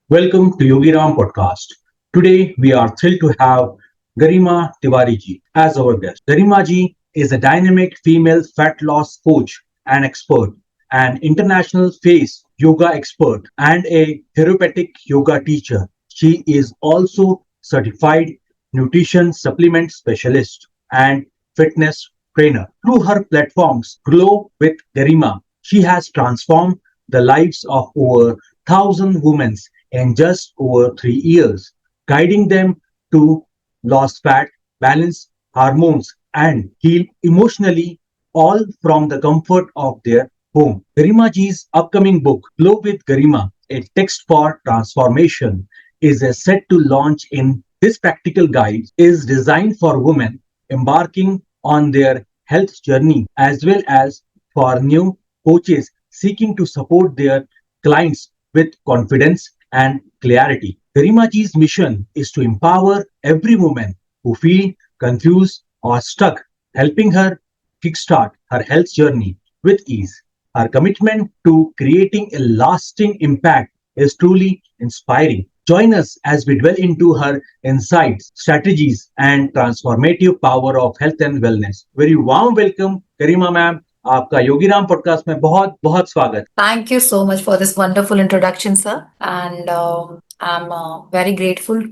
Welcome to Yogi Ram Podcast. Today we are thrilled to have Garima Tiwari ji as our guest. Garima ji is a dynamic female fat loss coach and expert, an international face yoga expert, and a therapeutic yoga teacher. She is also certified nutrition supplement specialist and fitness trainer. Through her platforms Glow with Garima, she has transformed the lives of over 1,000 women in just over 3 years, guiding them to lose fat, balance hormones, and heal emotionally, all from the comfort of their home. Garima ji's upcoming book, Glow with Garima, a text for transformation, is set to launch in this practical guide is designed for women embarking on their health journey as well as for new coaches seeking to support their clients with confidence and clarity. Garimaji's mission is to empower every woman who feel confused or stuck, helping her kickstart her health journey with ease. Her commitment to creating a lasting impact is truly inspiring. Join us as we dwell into her insights, strategies, and transformative power of health and wellness. Very warm welcome, Garima ma'am. आपका Yogiram podcast में बहुत बहुत स्वागत. Thank you so much for this wonderful introduction, sir. And I'm very grateful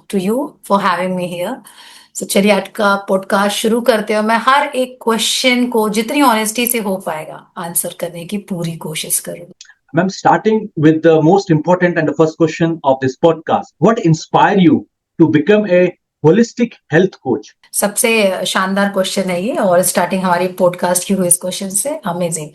to you for having me here. So चलिए आज का podcast शुरू करते हैं. मैं हर एक क्वेश्चन को जितनी ऑनेस्टी से हो पाएगा आंसर करने की पूरी कोशिश करूंगी. Ma'am, starting with the most important and the first question of this podcast, what inspired you to become a holistic health coach? सबसे शानदार क्वेश्चन है ये और स्टार्टिंग हमारी पॉडकास्ट की हुई इस क्वेश्चन से amazing.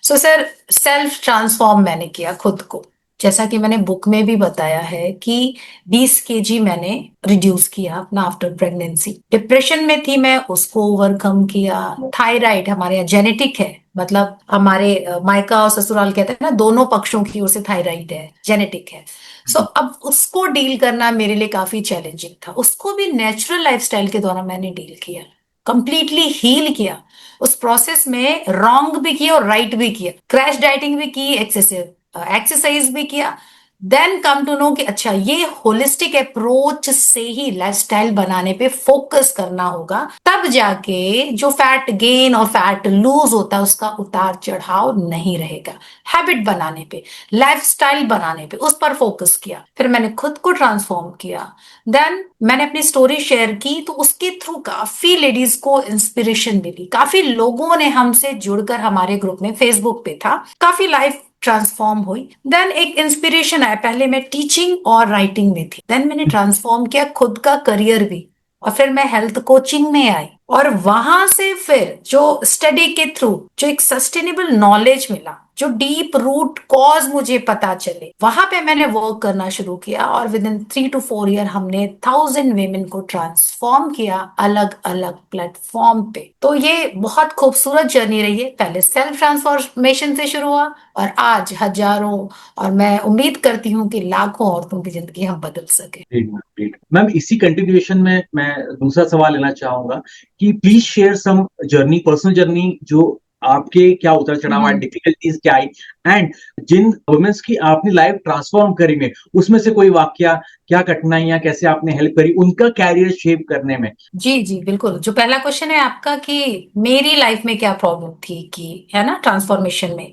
So sir, self transform मैंने किया खुद को. जैसा कि मैंने बुक में भी बताया है कि 20 केजी मैंने रिड्यूस किया अपना आफ्टर प्रेगनेंसी. डिप्रेशन में थी मैं, उसको ओवरकम किया. थायराइड हमारे यहाँ जेनेटिक है, मतलब हमारे मायका और ससुराल कहते हैं ना, दोनों पक्षों की ओर से थायराइड है, जेनेटिक है. सो अब उसको डील करना मेरे लिए काफी चैलेंजिंग था. उसको भी नेचुरल लाइफस्टाइल के द्वारा मैंने डील किया, कंप्लीटली हील किया. उस प्रोसेस में रॉन्ग भी किया और राइट भी किया. क्रैश डाइटिंग भी की, एक्सेसिव एक्सरसाइज भी किया. देन कम टू नो कि अच्छा ये होलिस्टिक अप्रोच से ही लाइफस्टाइल बनाने पे फोकस करना होगा, तब जाके जो फैट गेन और फैट लूज होता है उसका उतार चढ़ाव नहीं रहेगा. हैबिट बनाने पे, लाइफस्टाइल बनाने पे, उस पर फोकस किया. फिर मैंने खुद को ट्रांसफॉर्म किया. देन मैंने अपनी स्टोरी शेयर की तो उसके थ्रू काफी लेडीज को इंस्पिरेशन मिली. काफी लोगों ने हमसे जुड़कर, हमारे ग्रुप में फेसबुक पे था, काफी लाइफ ट्रांसफॉर्म हुई. देन एक इंस्पिरेशन आया. पहले मैं टीचिंग और राइटिंग में थी, देन मैंने ट्रांसफॉर्म किया खुद का करियर भी, और फिर मैं हेल्थ कोचिंग में आई. और वहां से फिर जो स्टडी के थ्रू जो एक सस्टेनेबल नॉलेज मिला, जो डीप रूट कॉज मुझे पता चले, वहां पे मैंने वर्क करना शुरू किया. और विद इन 3 to 4 ईयर हमने 1000 वेमेन को ट्रांसफॉर्म किया अलग अलग प्लेटफॉर्म पे. तो ये बहुत खूबसूरत जर्नी रही है. पहले सेल्फ ट्रांसफॉर्मेशन से शुरू हुआ और आज हजारों, और मैं उम्मीद करती हूँ कि लाखों औरतों की जिंदगी हम बदल सके. मैम, इसी कंटिन्यूएशन में मैं दूसरा सवाल लेना चाहूंगा कि please share some journey, personal journey, जो आपके क्या उतार चढ़ाव आए, डिफिकल्टीज क्या आई, एंड जिन वुमेन्स की आपने लाइफ ट्रांसफॉर्म करी में, उसमें से कोई वाकया, क्या कठिनाइयां, कैसे आपने हेल्प करी उनका कैरियर शेप करने में. जी जी बिल्कुल. जो पहला क्वेश्चन है आपका कि मेरी लाइफ में क्या प्रॉब्लम थी, कि है ना ट्रांसफॉर्मेशन में.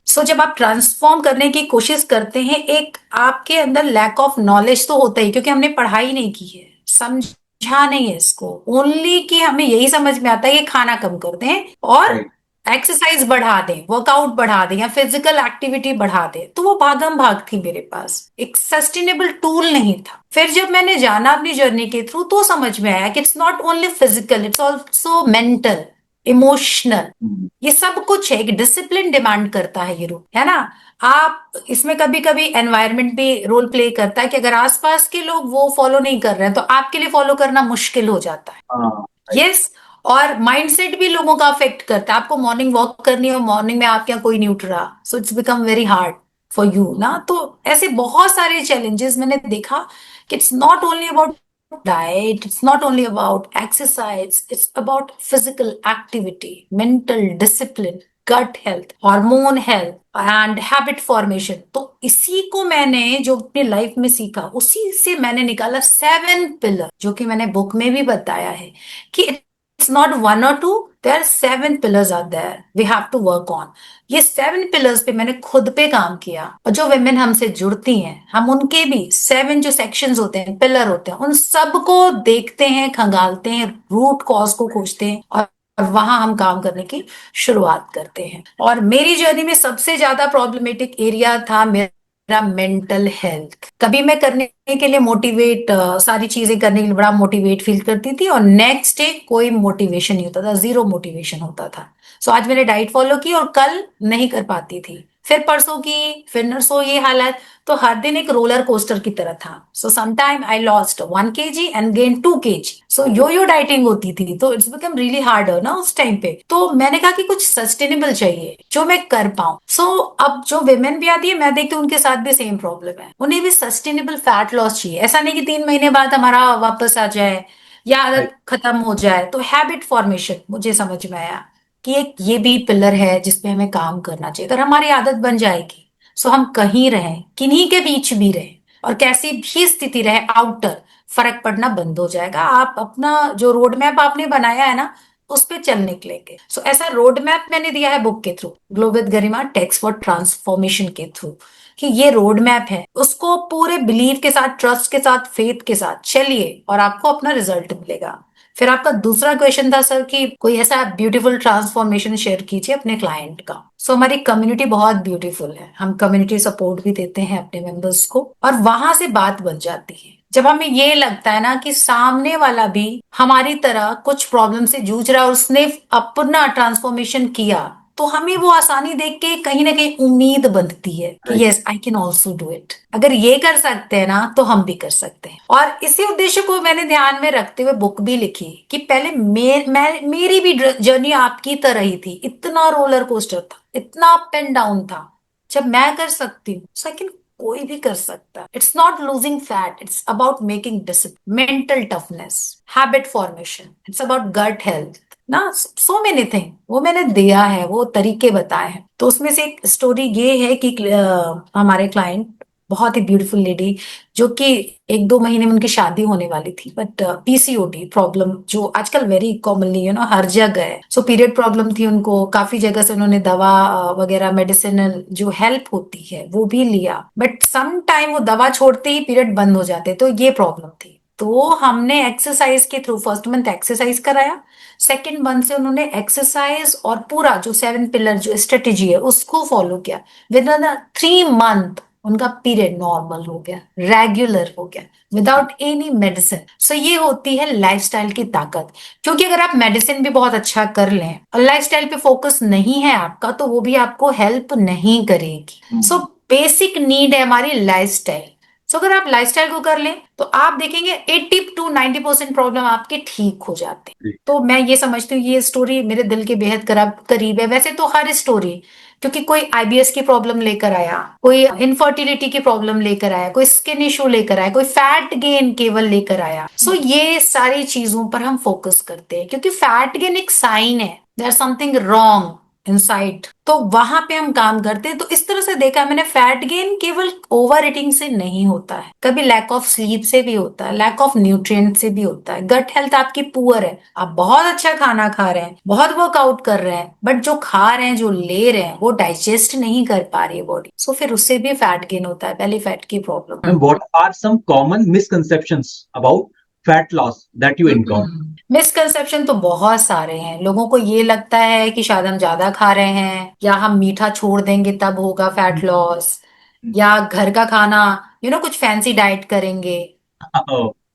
सो जब आप ट्रांसफॉर्म करने की कोशिश करते हैं, एक आपके अंदर लैक ऑफ नॉलेज तो होता ही, क्योंकि हमने पढ़ाई नहीं की है, समझा नहीं है इसको. ओनली कि हमें यही समझ में आता है कि खाना कम कर दें और एक्सरसाइज बढ़ा दें, वर्कआउट बढ़ा दें या फिजिकल एक्टिविटी बढ़ा दें. तो वो भागम भाग थी मेरे पास, एक सस्टेनेबल टूल नहीं था. फिर जब मैंने जाना अपनी जर्नी के थ्रू तो समझ में आया कि it's not only physical, it's also mental, emotional, ये सब कुछ है. एक डिसिप्लिन डिमांड करता है ये रूप, है ना. आप इसमें कभी कभी एनवायरनमेंट भी रोल प्ले करता है कि अगर आसपास के लोग वो फॉलो नहीं कर रहे हैं तो आपके लिए फॉलो करना मुश्किल हो जाता है. यस. और माइंडसेट भी लोगों का अफेक्ट करता है. आपको मॉर्निंग वॉक करनी है और मॉर्निंग में आपके यहाँ कोई नहीं उठ रहा, so it's become very hard for you ना. तो ऐसे बहुत सारे चैलेंजेस मैंने देखा कि it's not only about diet, it's not only about exercise, it's about physical activity, mental discipline, gut health, hormone health and habit formation. तो इसी को मैंने जो अपनी लाइफ में सीखा, उसी से मैंने निकाला 7 पिलर, जो कि मैंने बुक में भी बताया है कि it's not 1 or 2, there 7 pillars are there we have to work on. ये 7 पिलर्स पे मैंने खुद पे काम किया, और जो women हमसे जुड़ती हैं, हम उनके भी 7 जो सेक्शंस होते हैं, पिलर होते हैं, उन सबको देखते हैं, खंगालते हैं, रूट कॉज को खोजते हैं, और वहां हम काम करने की शुरुआत करते हैं। और मेरी जर्नी में सबसे ज्यादा प्रॉब्लमेटिक एरिया था मेरा मेंटल हेल्थ। कभी मैं करने के लिए मोटिवेट, सारी चीजें करने के लिए बड़ा मोटिवेट फील करती थी, और नेक्स्ट डे कोई मोटिवेशन नहीं होता था, जीरो मोटिवेशन होता था। सो आज मैंने डाइट फॉलो की और कल नहीं कर पाती थी, फिर परसों की, फिर नरसों ये हालत। तो हर दिन एक रोलर कोस्टर की तरह था। So sometime I lost 1 kg and gain 2 kg। So yo yo dieting होती थी, तो इट्स बिकम रियली हार्डर ना उस टाइम पे। तो मैंने कहा कि कुछ सस्टेनेबल चाहिए जो मैं कर पाऊं। सो अब जो विमेन भी आती है, मैं देखती हूँ उनके साथ भी सेम प्रॉब्लम है, उन्हें भी सस्टेनेबल फैट लॉस चाहिए। ऐसा नहीं कि 3 महीने बाद हमारा वापस आ जाए या Right. आदत खत्म हो जाए। तो हैबिट फॉर्मेशन मुझे समझ में आया कि एक ये भी पिलर है जिसपे हमें काम करना चाहिए। अगर हमारी आदत बन जाएगी, सो हम कहीं रहें, किन्हीं के बीच भी रहें, और कैसी भी स्थिति रहे, आउटर, फर्क पड़ना बंद हो जाएगा। आप अपना जो रोड मैप आपने बनाया है ना, उस पे चल निकलेंगे। सो ऐसा रोड मैप मैंने दिया है बुक के through, glow with Garima takes for transformation के थ्रू, कि ये रोड मैप है, उसको पूरे बिलीव के साथ, ट्रस्ट के साथ, फेथ के साथ चलिए, और आपको अपना रिजल्ट मिलेगा। फिर आपका दूसरा क्वेश्चन था सर कि कोई ऐसा ब्यूटीफुल ट्रांसफॉर्मेशन शेयर कीजिए अपने क्लाइंट का। सो हमारी कम्युनिटी बहुत ब्यूटीफुल है, हम कम्युनिटी सपोर्ट भी देते हैं अपने मेंबर्स को, और वहां से बात बन जाती है। जब हमें ये लगता है ना कि सामने वाला भी हमारी तरह कुछ प्रॉब्लम से जूझ रहा है और उसने अपना ट्रांसफॉर्मेशन किया, तो हमें वो आसानी देख के कहीं ना कहीं उम्मीद बनती है कि Right. Yes I can also do it. अगर ये कर सकते हैं ना, तो हम भी कर सकते हैं। और इसी उद्देश्य को मैंने ध्यान में रखते हुए बुक भी लिखी कि पहले मेरी भी जर्नी आपकी तरह ही थी, इतना रोलर कोस्टर था, इतना अप एंड डाउन था। जब मैं कर सकती हूँ, सेकंड कोई भी कर सकता है। It's not losing fat, it's about making discipline, mental toughness, habit formation, it's about gut health ना, सो मेनी थिंग वो मैंने दिया है, वो तरीके बताए हैं। तो उसमें से एक स्टोरी ये है कि हमारे क्लाइंट, बहुत ही ब्यूटीफुल लेडी, जो कि 1-2 महीने में उनकी शादी होने वाली थी, बट पीसीओडी प्रॉब्लम जो आजकल वेरी कॉमनली हर जगह है। सो पीरियड प्रॉब्लम थी उनको, काफी जगह से उन्होंने दवा वगैरह, मेडिसिनल जो हेल्प होती है वो भी लिया, बट सम टाइम वो दवा छोड़ते ही पीरियड बंद हो जाते, तो ये प्रॉब्लम थी। तो हमने एक्सरसाइज के थ्रू फर्स्ट मंथ एक्सरसाइज कराया, सेकेंड मंथ से उन्होंने एक्सरसाइज और पूरा जो 7 पिलर जो स्ट्रेटेजी है उसको फॉलो किया। विद इन 3 मंथ उनका पीरियड नॉर्मल हो गया, रेगुलर हो गया, विदाउट एनी मेडिसिन। सो ये होती है लाइफस्टाइल की ताकत। क्योंकि अगर आप मेडिसिन भी बहुत अच्छा कर लें और लाइफस्टाइल पे फोकस नहीं है आपका, तो वो भी आपको हेल्प नहीं करेगी। सो बेसिक नीड है हमारी लाइफस्टाइल। सो अगर आप लाइफस्टाइल को कर लें, तो आप देखेंगे 80 to 90% प्रॉब्लम आपके ठीक हो जाते हैं। Right. तो मैं ये समझती हूँ ये स्टोरी मेरे दिल के बेहद करीब है। वैसे तो हर स्टोरी, क्योंकि कोई आईबीएस की प्रॉब्लम लेकर आया, कोई इनफर्टिलिटी की प्रॉब्लम लेकर आया, कोई स्किन इशू लेकर आया, कोई फैट गेन केवल लेकर आया। सो ये सारी चीजों पर हम फोकस करते हैं, क्योंकि फैट गेन एक साइन है, देयर समथिंग रॉन्ग इनसाइड, तो वहां पे हम काम करते हैं। तो इस तरह से देखा है मैंने, फैट गेन केवल ओवर ईटिंग से नहीं होता है, कभी लैक ऑफ स्लीप से भी होता है, लैक ऑफ न्यूट्रिएंट से भी होता है। गट हेल्थ आपकी पुअर है, आप बहुत अच्छा खाना खा रहे हैं, बहुत वर्कआउट कर रहे हैं, बट जो खा रहे हैं, जो ले रहे हैं, वो डाइजेस्ट नहीं कर पा रही है बॉडी। सो फिर उससे भी फैट गेन होता है, बेली फैट की problem. And what are some common misconceptions about fat loss that you encounter? Misconception तो बहुत सारे हैं। लोगों को ये लगता है कि शायद हम ज्यादा खा रहे हैं, या हम मीठा छोड़ देंगे तब होगा फैट लॉस, या घर का खाना कुछ फैंसी डाइट करेंगे,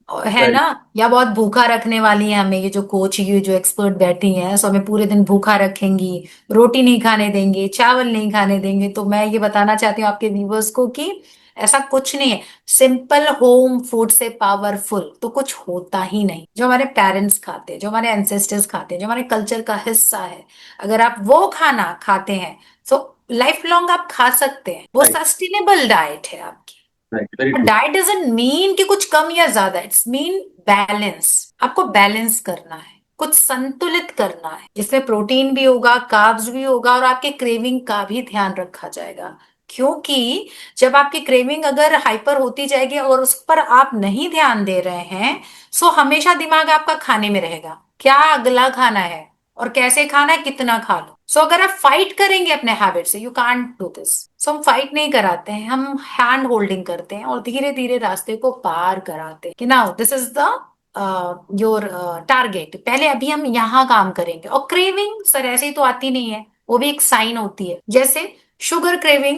Oh, है right. ना, या बहुत भूखा रखने वाली है हमें, ये जो कोच, ये जो एक्सपर्ट बैठी हैं, सो हमें पूरे दिन भूखा रखेंगी, रोटी नहीं खाने देंगे, चावल नहीं खाने देंगे। तो मैं ये बताना चाहती हूँ आपके व्यूवर्स को कि ऐसा कुछ नहीं है। सिंपल होम फूड से पावरफुल तो कुछ होता ही नहीं। जो हमारे पेरेंट्स खाते हैं, जो हमारे एंसेस्टर्स खाते हैं, जो हमारे कल्चर का हिस्सा है, अगर आप वो खाना खाते हैं, तो लाइफ लॉन्ग आप खा सकते हैं। वो Right. सस्टेनेबल डाइट है आपकी। Right. Very true. Diet doesn't mean कि कुछ कम या ज्यादा, इट्स मीन बैलेंस। आपको बैलेंस करना है, कुछ संतुलित करना है जिसमें प्रोटीन भी होगा, कार्ब्स भी होगा और आपके क्रेविंग का भी ध्यान रखा जाएगा। क्योंकि जब आपकी क्रेविंग अगर हाइपर होती जाएगी और उस पर आप नहीं ध्यान दे रहे हैं, सो हमेशा दिमाग आपका खाने में रहेगा, क्या अगला खाना है और कैसे खाना है, कितना खा लो। सो अगर आप फाइट करेंगे अपने हैबिट से, यू कांट डू दिस। सो हम फाइट नहीं कराते हैं, हम हैंड होल्डिंग करते हैं और धीरे धीरे रास्ते को पार कराते हैं कि now this is the your target. पहले अभी हम यहाँ काम करेंगे। और क्रेविंग सर ऐसे ही तो आती नहीं है, वो भी एक साइन होती है। जैसे शुगर क्रेविंग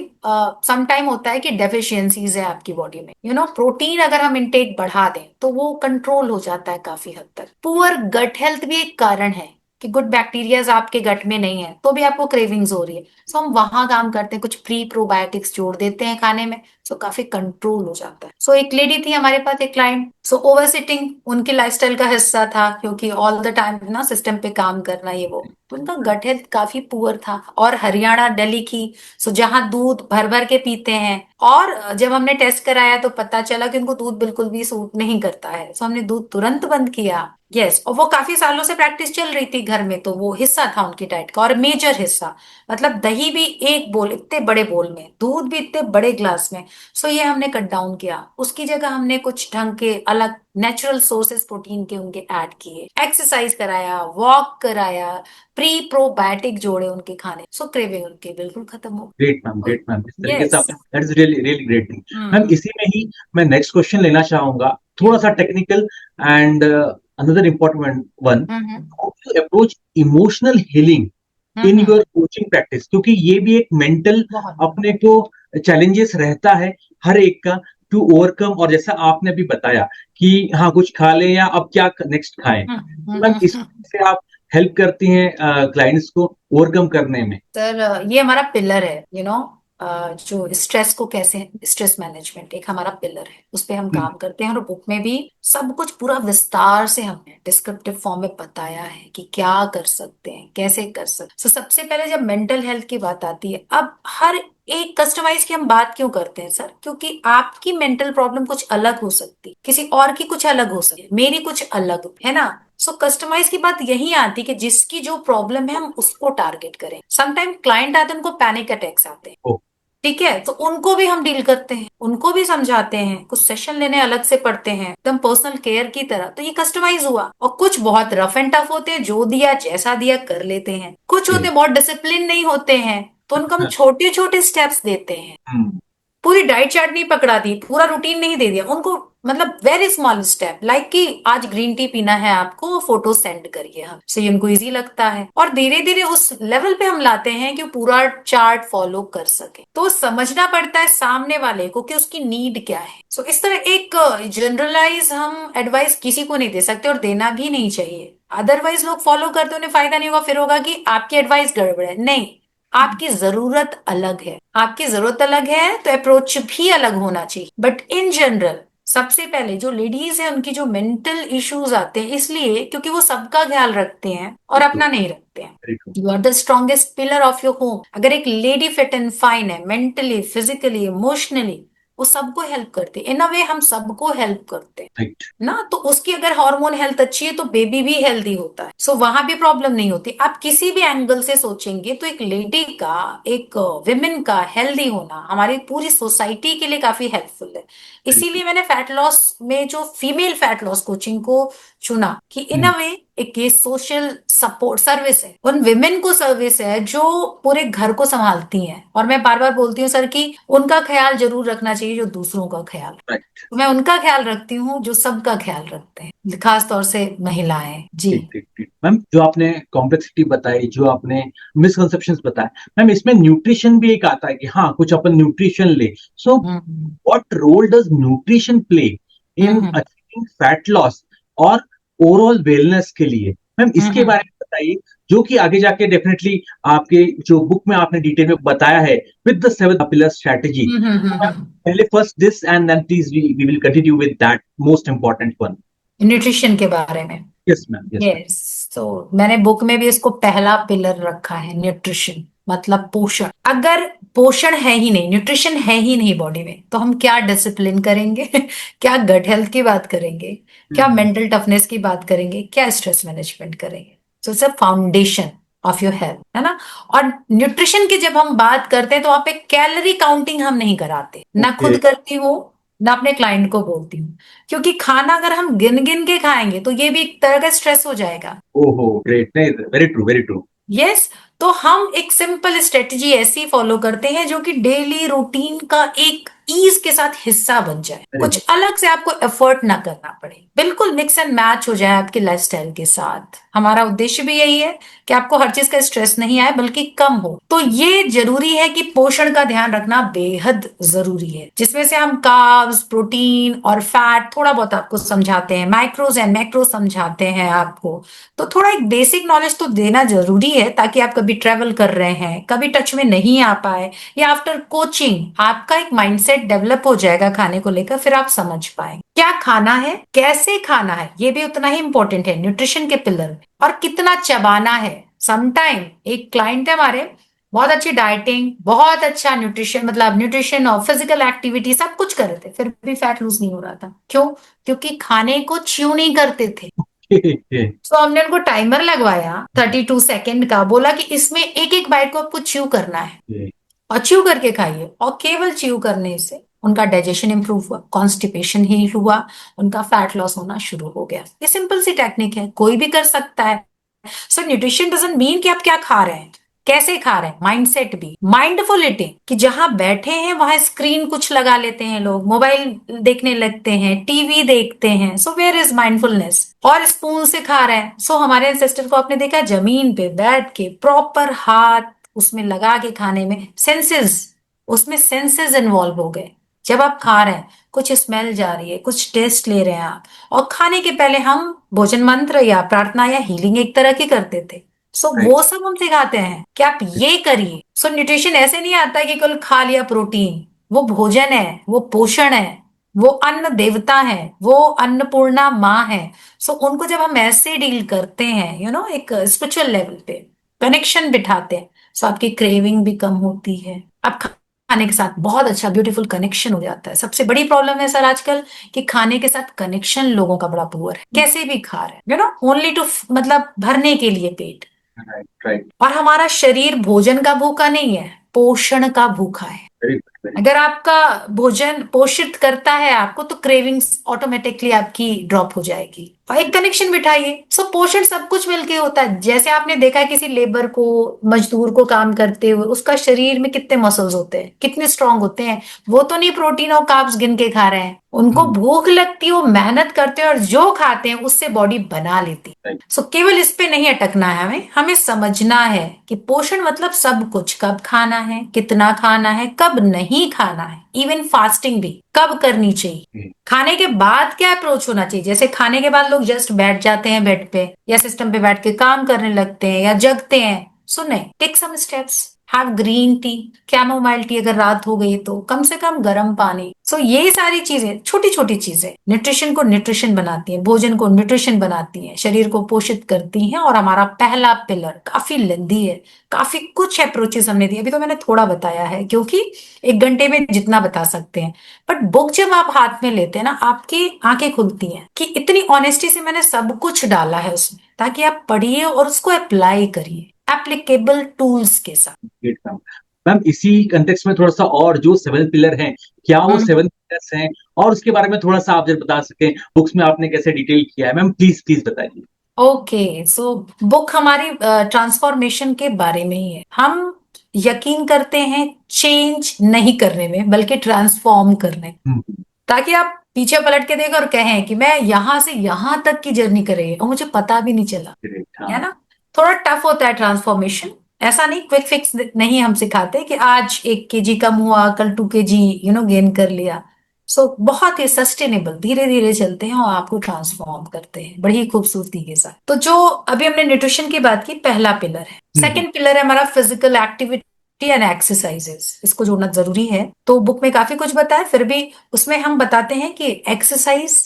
सम टाइम होता है कि डेफिशिएंसीज है आपकी बॉडी में, यू नो, प्रोटीन अगर हम इंटेक बढ़ा दें तो वो कंट्रोल हो जाता है काफी हद तक। पुअर गट हेल्थ भी एक कारण है कि गुड बैक्टीरियाज आपके गट में नहीं है तो भी आपको क्रेविंग्स हो रही है। सो हम वहां काम करते हैं, कुछ प्री प्रोबायोटिक्स जोड़ देते हैं खाने में, सो काफी कंट्रोल हो जाता है। सो एक लेडी थी हमारे पास, एक क्लाइंट, सो ओवर सिटिंग उनकी लाइफस्टाइल का हिस्सा था, क्योंकि ऑल द टाइम ना सिस्टम पे काम करना ये वो, तो उनका गट हेल्थ काफी पुअर था। और हरियाणा दिल्ली की, सो जहां दूध भर भर के पीते हैं। और जब हमने टेस्ट कराया तो पता चला कि उनको दूध बिल्कुल भी सूट नहीं करता है, सो हमने दूध तुरंत बंद किया। यस, और वो काफी सालों से प्रैक्टिस चल रही थी घर में, तो वो हिस्सा था उनकी डाइट का और मेजर हिस्सा। मतलब दही भी एक बोल, इतने बड़े बोल में, दूध भी इतने बड़े ग्लास में। सो ये हमने कट डाउन किया। उसकी जगह हमने कुछ ढंग के अलग नेचुरल सोर्सेस प्रोटीन के उनके ऐड किए, एक्सरसाइज कराया, वॉक कराया, प्री प्रोबायोटिक जोड़े उनके खाने। सो क्रेविंग उनके बिल्कुल खत्म हो गई। ग्रेट मैम, इस तरीके से यस। आपने, that is really really great thing ma'am. Hmm. इसी में ही मैं नेक्स्ट क्वेश्चन लेना चाहूंगा, थोड़ा सा technical and another important one, hmm. How to approach emotional healing in hmm. Your coaching practice, क्योंकि ये भी एक मेंटल बहुत। अपने को चैलेंजेस रहता है हर एक का टू ओवरकम। और जैसा आपने भी बताया कि हाँ कुछ खा लें या अब क्या नेक्स्ट खाएं, तो मैम इससे आप हेल्प करती हैं क्लाइंट्स को ओवरकम करने में। सर ये हमारा पिलर है, यू नो, जो स्ट्रेस को कैसे, स्ट्रेस मैनेजमेंट एक हमारा पिलर है, उस पे हम काम करते हैं। और बुक में भी सब कुछ पूरा विस्तार से हमने डिस्क्रिप्टिव फॉर्म में बताया है कि क्या कर सकते हैं, कैसे कर सकते। So, सबसे पहले जब मेंटल हेल्थ की बात आती है, अब हर एक कस्टमाइज की हम बात क्यों करते हैं सर, क्योंकि आपकी मेंटल प्रॉब्लम कुछ अलग हो सकती है, किसी और की कुछ अलग हो सकती है, मेरी कुछ अलग है ना। सो कस्टमाइज की बात यही आती कि जिसकी जो प्रॉब्लम है हम उसको टारगेट करें। समटाइम क्लाइंट आते हैं, उनको पैनिक अटैक्स आते हैं, ओ, ठीक है, तो उनको भी हम डील करते हैं, उनको भी समझाते हैं, कुछ सेशन लेने अलग से पड़ते हैं एकदम पर्सनल केयर की तरह। तो ये कस्टमाइज हुआ। और कुछ बहुत रफ एंड टफ होते हैं, जो दिया जैसा दिया कर लेते हैं। कुछ होते हैं बहुत डिसिप्लिन नहीं होते हैं, तो उनको हम छोटे छोटे स्टेप्स देते हैं। पूरी डाइट चार्ट नहीं पकड़ा दी, पूरा रूटीन नहीं दे दिया उनको, मतलब वेरी स्मॉल स्टेप, लाइक कि आज ग्रीन टी पीना है आपको, फोटो सेंड करिए हम, सो उनको इजी लगता है। और धीरे धीरे उस लेवल पे हम लाते हैं कि पूरा चार्ट फॉलो कर सके। तो समझना पड़ता है सामने वाले को कि उसकी नीड क्या है। सो इस तरह एक जनरलाइज हम एडवाइस किसी को नहीं दे सकते और देना भी नहीं चाहिए, अदरवाइज लोग फॉलो करते उन्हें फायदा नहीं होगा, फिर होगा कि आपकी एडवाइस गड़बड़ है। नहीं, आपकी जरूरत अलग है, आपकी जरूरत अलग है तो अप्रोच भी अलग होना चाहिए। बट इन जनरल सबसे पहले जो लेडीज है उनकी जो मेंटल इश्यूज आते हैं, इसलिए क्योंकि वो सबका ख्याल रखते हैं और अपना नहीं रखते हैं। You are the strongest pillar of your home. अगर एक लेडी फिट एंड फाइन है, मेंटली, फिजिकली, इमोशनली, वो सबको हेल्प करते हैं। इन अ वे हम सबको हेल्प करते हैं ना। तो उसकी अगर हार्मोन हेल्थ अच्छी है तो बेबी भी हेल्दी होता है, सो वहां भी प्रॉब्लम नहीं होती। आप किसी भी एंगल से सोचेंगे तो एक लेडी का, एक विमेन का हेल्दी होना हमारी पूरी सोसाइटी के लिए काफी हेल्पफुल है। इसीलिए मैंने फैट लॉस में जो फीमेल फैट लॉस कोचिंग को चुना कि इन अ वे एक ये सोशल सपोर्ट सर्विस है, उन विमेन को सर्विस है जो पूरे घर को संभालती हैं। और मैं बार बार बोलती हूँ सर कि उनका ख्याल जरूर रखना चाहिए जो दूसरों का ख्याल, तो मैं उनका ख्याल रखती हूँ जो सबका ख्याल रखते हैं, खास तौर से महिलाएं। जी। ठीक ठीक ठीक मैम, जो आपने कॉम्प्लेक्सिटी बताई, जो आपने मिसकंसेप्शंस बताए मैम, इसमें न्यूट्रिशन भी एक आता है कि हाँ कुछ अपन न्यूट्रिशन ले। So what role does nutrition play in achieving fat loss और ओवरऑल वेलनेस के लिए? मैम इसके बारे में बताइए, जो कि आगे जाके डेफिनेटली आपके जो बुक में आपने डिटेल में बताया है विद द 7 पिलर स्ट्रेटजी। पहले first this and then please we will continue with that most important one. Nutrition के बारे में। Yes ma'am, yes ma'am. Yes, तो मैंने बुक में भी इसको पहला पिलर रखा है, न्यूट्रिशन। मतलब पोषण। अगर पोषण है ही नहीं, न्यूट्रिशन है ही नहीं बॉडी में, तो हम क्या डिसिप्लिन करेंगे क्या गट हेल्थ की बात करेंगे, क्या हम्म, मेंटल टफनेस की बात करेंगे, क्या स्ट्रेस मैनेजमेंट करेंगे? तो it's a foundation of your health, है ना। और न्यूट्रिशन की जब हम बात करते हैं तो वहां पे कैलोरी काउंटिंग हम नहीं कराते, ना ओके। खुद करती हूँ ना अपने क्लाइंट को बोलती हूँ, क्योंकि खाना अगर हम गिन गिन के खाएंगे तो ये भी एक तरह का स्ट्रेस हो जाएगा। ओहो, ग्रेट, नहीं, very true, very true. Yes. तो हम एक सिंपल स्ट्रेटजी ऐसी फॉलो करते हैं जो कि डेली रूटीन का एक ईज के साथ हिस्सा बन जाए, अरे कुछ अलग से आपको एफर्ट ना करना पड़े, बिल्कुल मिक्स एंड मैच हो जाए आपके लाइफस्टाइल के साथ। हमारा उद्देश्य भी यही है कि आपको हर चीज का स्ट्रेस नहीं आए बल्कि कम हो। तो ये जरूरी है कि पोषण का ध्यान रखना बेहद जरूरी है, जिसमें से हम कार्ब्स, प्रोटीन और फैट थोड़ा बहुत आपको समझाते हैं, माइक्रोज एंड मैक्रो समझाते हैं आपको। तो थोड़ा एक बेसिक नॉलेज तो देना जरूरी है, ताकि आप कभी ट्रेवल कर रहे हैं, कभी टच में नहीं आ पाए, या आफ्टर कोचिंग आपका एक माइंडसेट डेवलप हो जाएगा खाने को लेकर, फिर आप समझ पाएंगे क्या खाना है, कैसे खाना है, ये भी उतना ही इंपॉर्टेंट है न्यूट्रिशन के पिलर में, और कितना चबाना है। समटाइम एक क्लाइंट है हमारे, बहुत अच्छी डाइटिंग, बहुत अच्छा न्यूट्रिशन, मतलब न्यूट्रिशन और फिजिकल एक्टिविटी सब कुछ कर रहे थे, फिर भी फैट लूज नहीं हो रहा था। क्यों? क्योंकि खाने को च्यू नहीं करते थे। ओके। तो हमने उनको टाइमर लगवाया 32 सेकेंड का, बोला कि इसमें एक एक बाइट को आपको च्यू करना है, और च्यू करके खाइए, और केवल च्यू करने से उनका डाइजेशन इंप्रूव हुआ, कॉन्स्टिपेशन हील हुआ, उनका फैट लॉस होना शुरू हो गया। ये सिंपल सी टेक्निक है, कोई भी कर सकता है। सो न्यूट्रिशन डजंट मीन कि आप क्या खा रहे हैं, कैसे खा रहे हैं, माइंडसेट भी, माइंडफुल ईटिंग, कि जहां बैठे हैं वहां स्क्रीन कुछ लगा लेते हैं लोग, मोबाइल देखने लगते हैं, टीवी देखते हैं, सो वेयर इज माइंडफुलनेस? और स्पून से खा रहे हैं, सो हमारे एंसेस्टर को आपने देखा जमीन पे बैठ के प्रॉपर हाथ उसमें लगा के खाने में, सेंसेस, उसमें सेंसेस इन्वॉल्व हो गए। जब आप खा रहे हैं, कुछ स्मेल जा रही है, कुछ टेस्ट ले रहे हैं आप, और खाने के पहले हम भोजन मंत्र या प्रार्थना या हीलिंग एक तरह की करते थे। सो राइट। वो सब हम सिखाते हैं कि आप ये करिए। सो न्यूट्रिशन ऐसे नहीं आता है कि कल खा लिया प्रोटीन, वो भोजन है, वो पोषण है, वो अन्न देवता है, वो अन्नपूर्णा माँ है। सो उनको जब हम ऐसे डील करते हैं, एक स्पिरिचुअल लेवल पे कनेक्शन बिठाते हैं, सो आपकी क्रेविंग भी कम होती है, आप खाने के साथ बहुत अच्छा ब्यूटीफुल कनेक्शन हो जाता है। सबसे बड़ी प्रॉब्लम है सर आजकल कि खाने के साथ कनेक्शन लोगों का बड़ा पुअर है, कैसे भी खा रहे हैं, ओनली टू, मतलब भरने के लिए पेट। Right, right. और हमारा शरीर भोजन का भूखा नहीं है, पोषण का भूखा है। Very good, very. अगर आपका भोजन पोषित करता है आपको, तो क्रेविंग्स ऑटोमेटिकली आपकी ड्रॉप हो जाएगी, और एक कनेक्शन बिठाइए। सो पोषण सब कुछ मिलके होता है। जैसे आपने देखा है किसी लेबर को, मजदूर को काम करते हुए, उसका शरीर में कितने मसल्स होते हैं, कितने स्ट्रांग होते हैं, वो तो नहीं प्रोटीन और कार्ब्स गिन के खा रहे हैं, उनको भूख लगती है, वो मेहनत करते हैं, और जो खाते हैं उससे बॉडी बना लेती है। राइट। सो केवल इस पे नहीं अटकना है, हमें हमें समझना है कि पोषण मतलब सब कुछ, कब खाना है, कितना खाना है, कब नहीं खाना है, इवन फास्टिंग भी कब करनी चाहिए, खाने के बाद क्या अप्रोच होना चाहिए। जैसे खाने के बाद लोग जस्ट बैठ जाते हैं बेड पे या सिस्टम पे बैठ के काम करने लगते हैं या जगते हैं, सो नहीं, take some steps, have green tea, chamomile tea, अगर रात हो गई तो कम से कम गर्म पानी। सो ये सारी चीजें, छोटी छोटी चीजें न्यूट्रिशन को न्यूट्रिशन बनाती हैं, भोजन को न्यूट्रिशन बनाती हैं, शरीर को पोषित करती हैं। और हमारा पहला पिलर काफी लेंदी है, काफी कुछ अप्रोचेस हमने दिए, अभी तो मैंने थोड़ा बताया है क्योंकि 1 घंटे में जितना बता सकते हैं। बट बुक जब आप हाथ में लेते हैं ना, आपकी आंखें खुलती हैं कि इतनी ऑनेस्टी से मैंने सब कुछ डाला है उसमें, ताकि आप पढ़िए और उसको अप्लाई करिए एप्लीकेबल टूल्स के साथ। Great ma'am. मैम, इसी कंटेक्स्ट में थोड़ा सा और जो 7 पिलर हैं, क्या वो हम्म। 7 पिलर्स हैं, और उसके बारे में थोड़ा सा आप जब बता सकें, बुक्स में आपने कैसे डिटेल किया है मैम, प्लीज प्लीज बताइए। ओके, सो बुक हमारी ट्रांसफॉर्मेशन के बारे में ही है। हम यकीन करते हैं चेंज नहीं करने में, बल्कि ट्रांसफॉर्म करने में, हम्म, ताकि आप पीछे पलट के देखें और कहें कि मैं यहां से यहां तक की जर्नी कर रही है और मुझे पता भी नहीं चला, ग्रेट, है हाँ। ना। थोड़ा टफ होता है ट्रांसफॉर्मेशन, ऐसा नहीं, क्विक फिक्स नहीं हम सिखाते कि आज 1 kg कम हुआ, कल 2 kg गेन कर लिया। सो बहुत ही सस्टेनेबल, धीरे धीरे चलते हैं और आपको ट्रांसफॉर्म करते हैं बड़ी ही खूबसूरती के साथ। तो जो अभी हमने न्यूट्रिशन की बात की, पहला पिलर है। सेकंड पिलर है हमारा फिजिकल एक्टिविटी एंड एक्सरसाइजेस, इसको जोड़ना जरूरी है। तो बुक में काफी कुछ बताया, फिर भी उसमें हम बताते हैं कि एक्सरसाइज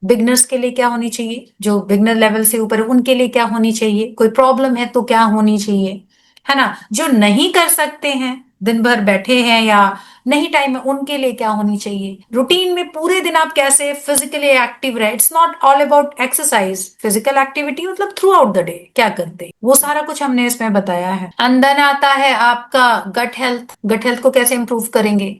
बिगनर्स के लिए क्या होनी चाहिए, जो बिगनर लेवल से ऊपर है उनके लिए क्या होनी चाहिए, कोई प्रॉब्लम है तो क्या होनी चाहिए, है ना? जो नहीं कर सकते हैं, दिन भर बैठे हैं या नहीं टाइम है, उनके लिए क्या होनी चाहिए? रूटीन में पूरे दिन आप कैसे फिजिकली एक्टिव रहे। It's not all about exercise, physical activity मतलब थ्रू आउट द डे क्या करते हैं, वो सारा कुछ हमने इसमें बताया है। अंदर आता है आपका गट हेल्थ। गट हेल्थ को कैसे इंप्रूव करेंगे,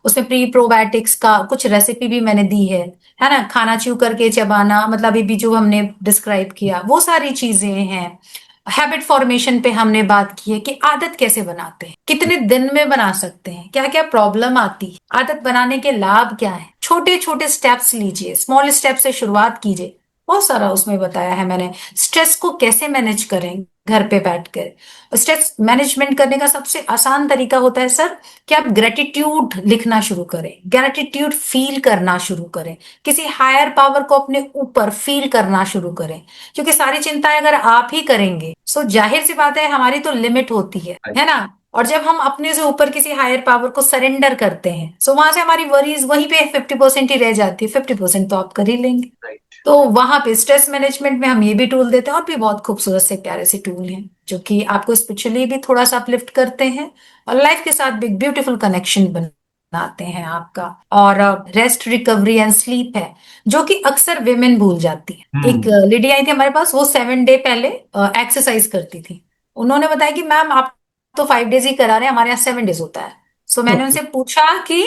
उसमें प्री प्रोबायोटिक्स का कुछ रेसिपी भी मैंने दी है ना? खाना च्यू करके चबाना, मतलब अभी भी जो हमने डिस्क्राइब किया वो सारी चीजें हैं। हैबिट फॉर्मेशन पे हमने बात की है कि आदत कैसे बनाते हैं, कितने दिन में बना सकते हैं, क्या क्या प्रॉब्लम आती है, आदत बनाने के लाभ क्या है, छोटे छोटे स्टेप्स लीजिए, स्मॉल स्टेप से शुरुआत कीजिए। बहुत सारा उसमें बताया है मैंने। स्ट्रेस को कैसे मैनेज करें घर पे बैठकर। स्ट्रेस मैनेजमेंट करने का सबसे आसान तरीका होता है सर कि आप ग्रेटिट्यूड लिखना शुरू करें, ग्रेटिट्यूड फील करना शुरू करें, किसी हायर पावर को अपने ऊपर फील करना शुरू करें। क्योंकि सारी चिंताएं अगर आप ही करेंगे, सो जाहिर सी बात है हमारी तो लिमिट होती है ना? और जब हम अपने से ऊपर किसी हायर पावर को सरेंडर करते हैं, सो वहां से हमारी वरीज वहीं पे 50% ही रह जाती है, 50% तो आप कर ही लेंगे। तो वहां पे स्ट्रेस मैनेजमेंट में हम ये भी टूल देते हैं, और भी बहुत खूबसूरत से प्यारे से टूल हैं जो कि आपको स्पिरिचुअली भी थोड़ा सा अपलिफ्ट करते हैं और लाइफ के साथ भी ब्यूटीफुल कनेक्शन बनाते हैं आपका। और रेस्ट, रिकवरी एंड स्लीप है, जो कि अक्सर विमेन भूल जाती है। एक लेडी आई थी हमारे पास, वो 7 डे पहले एक्सरसाइज करती थी। उन्होंने बताया कि मैम आप तो 5 डेज ही करा रहे हैं, हमारे यहाँ 7 डेज होता है। सो मैंने उनसे पूछा कि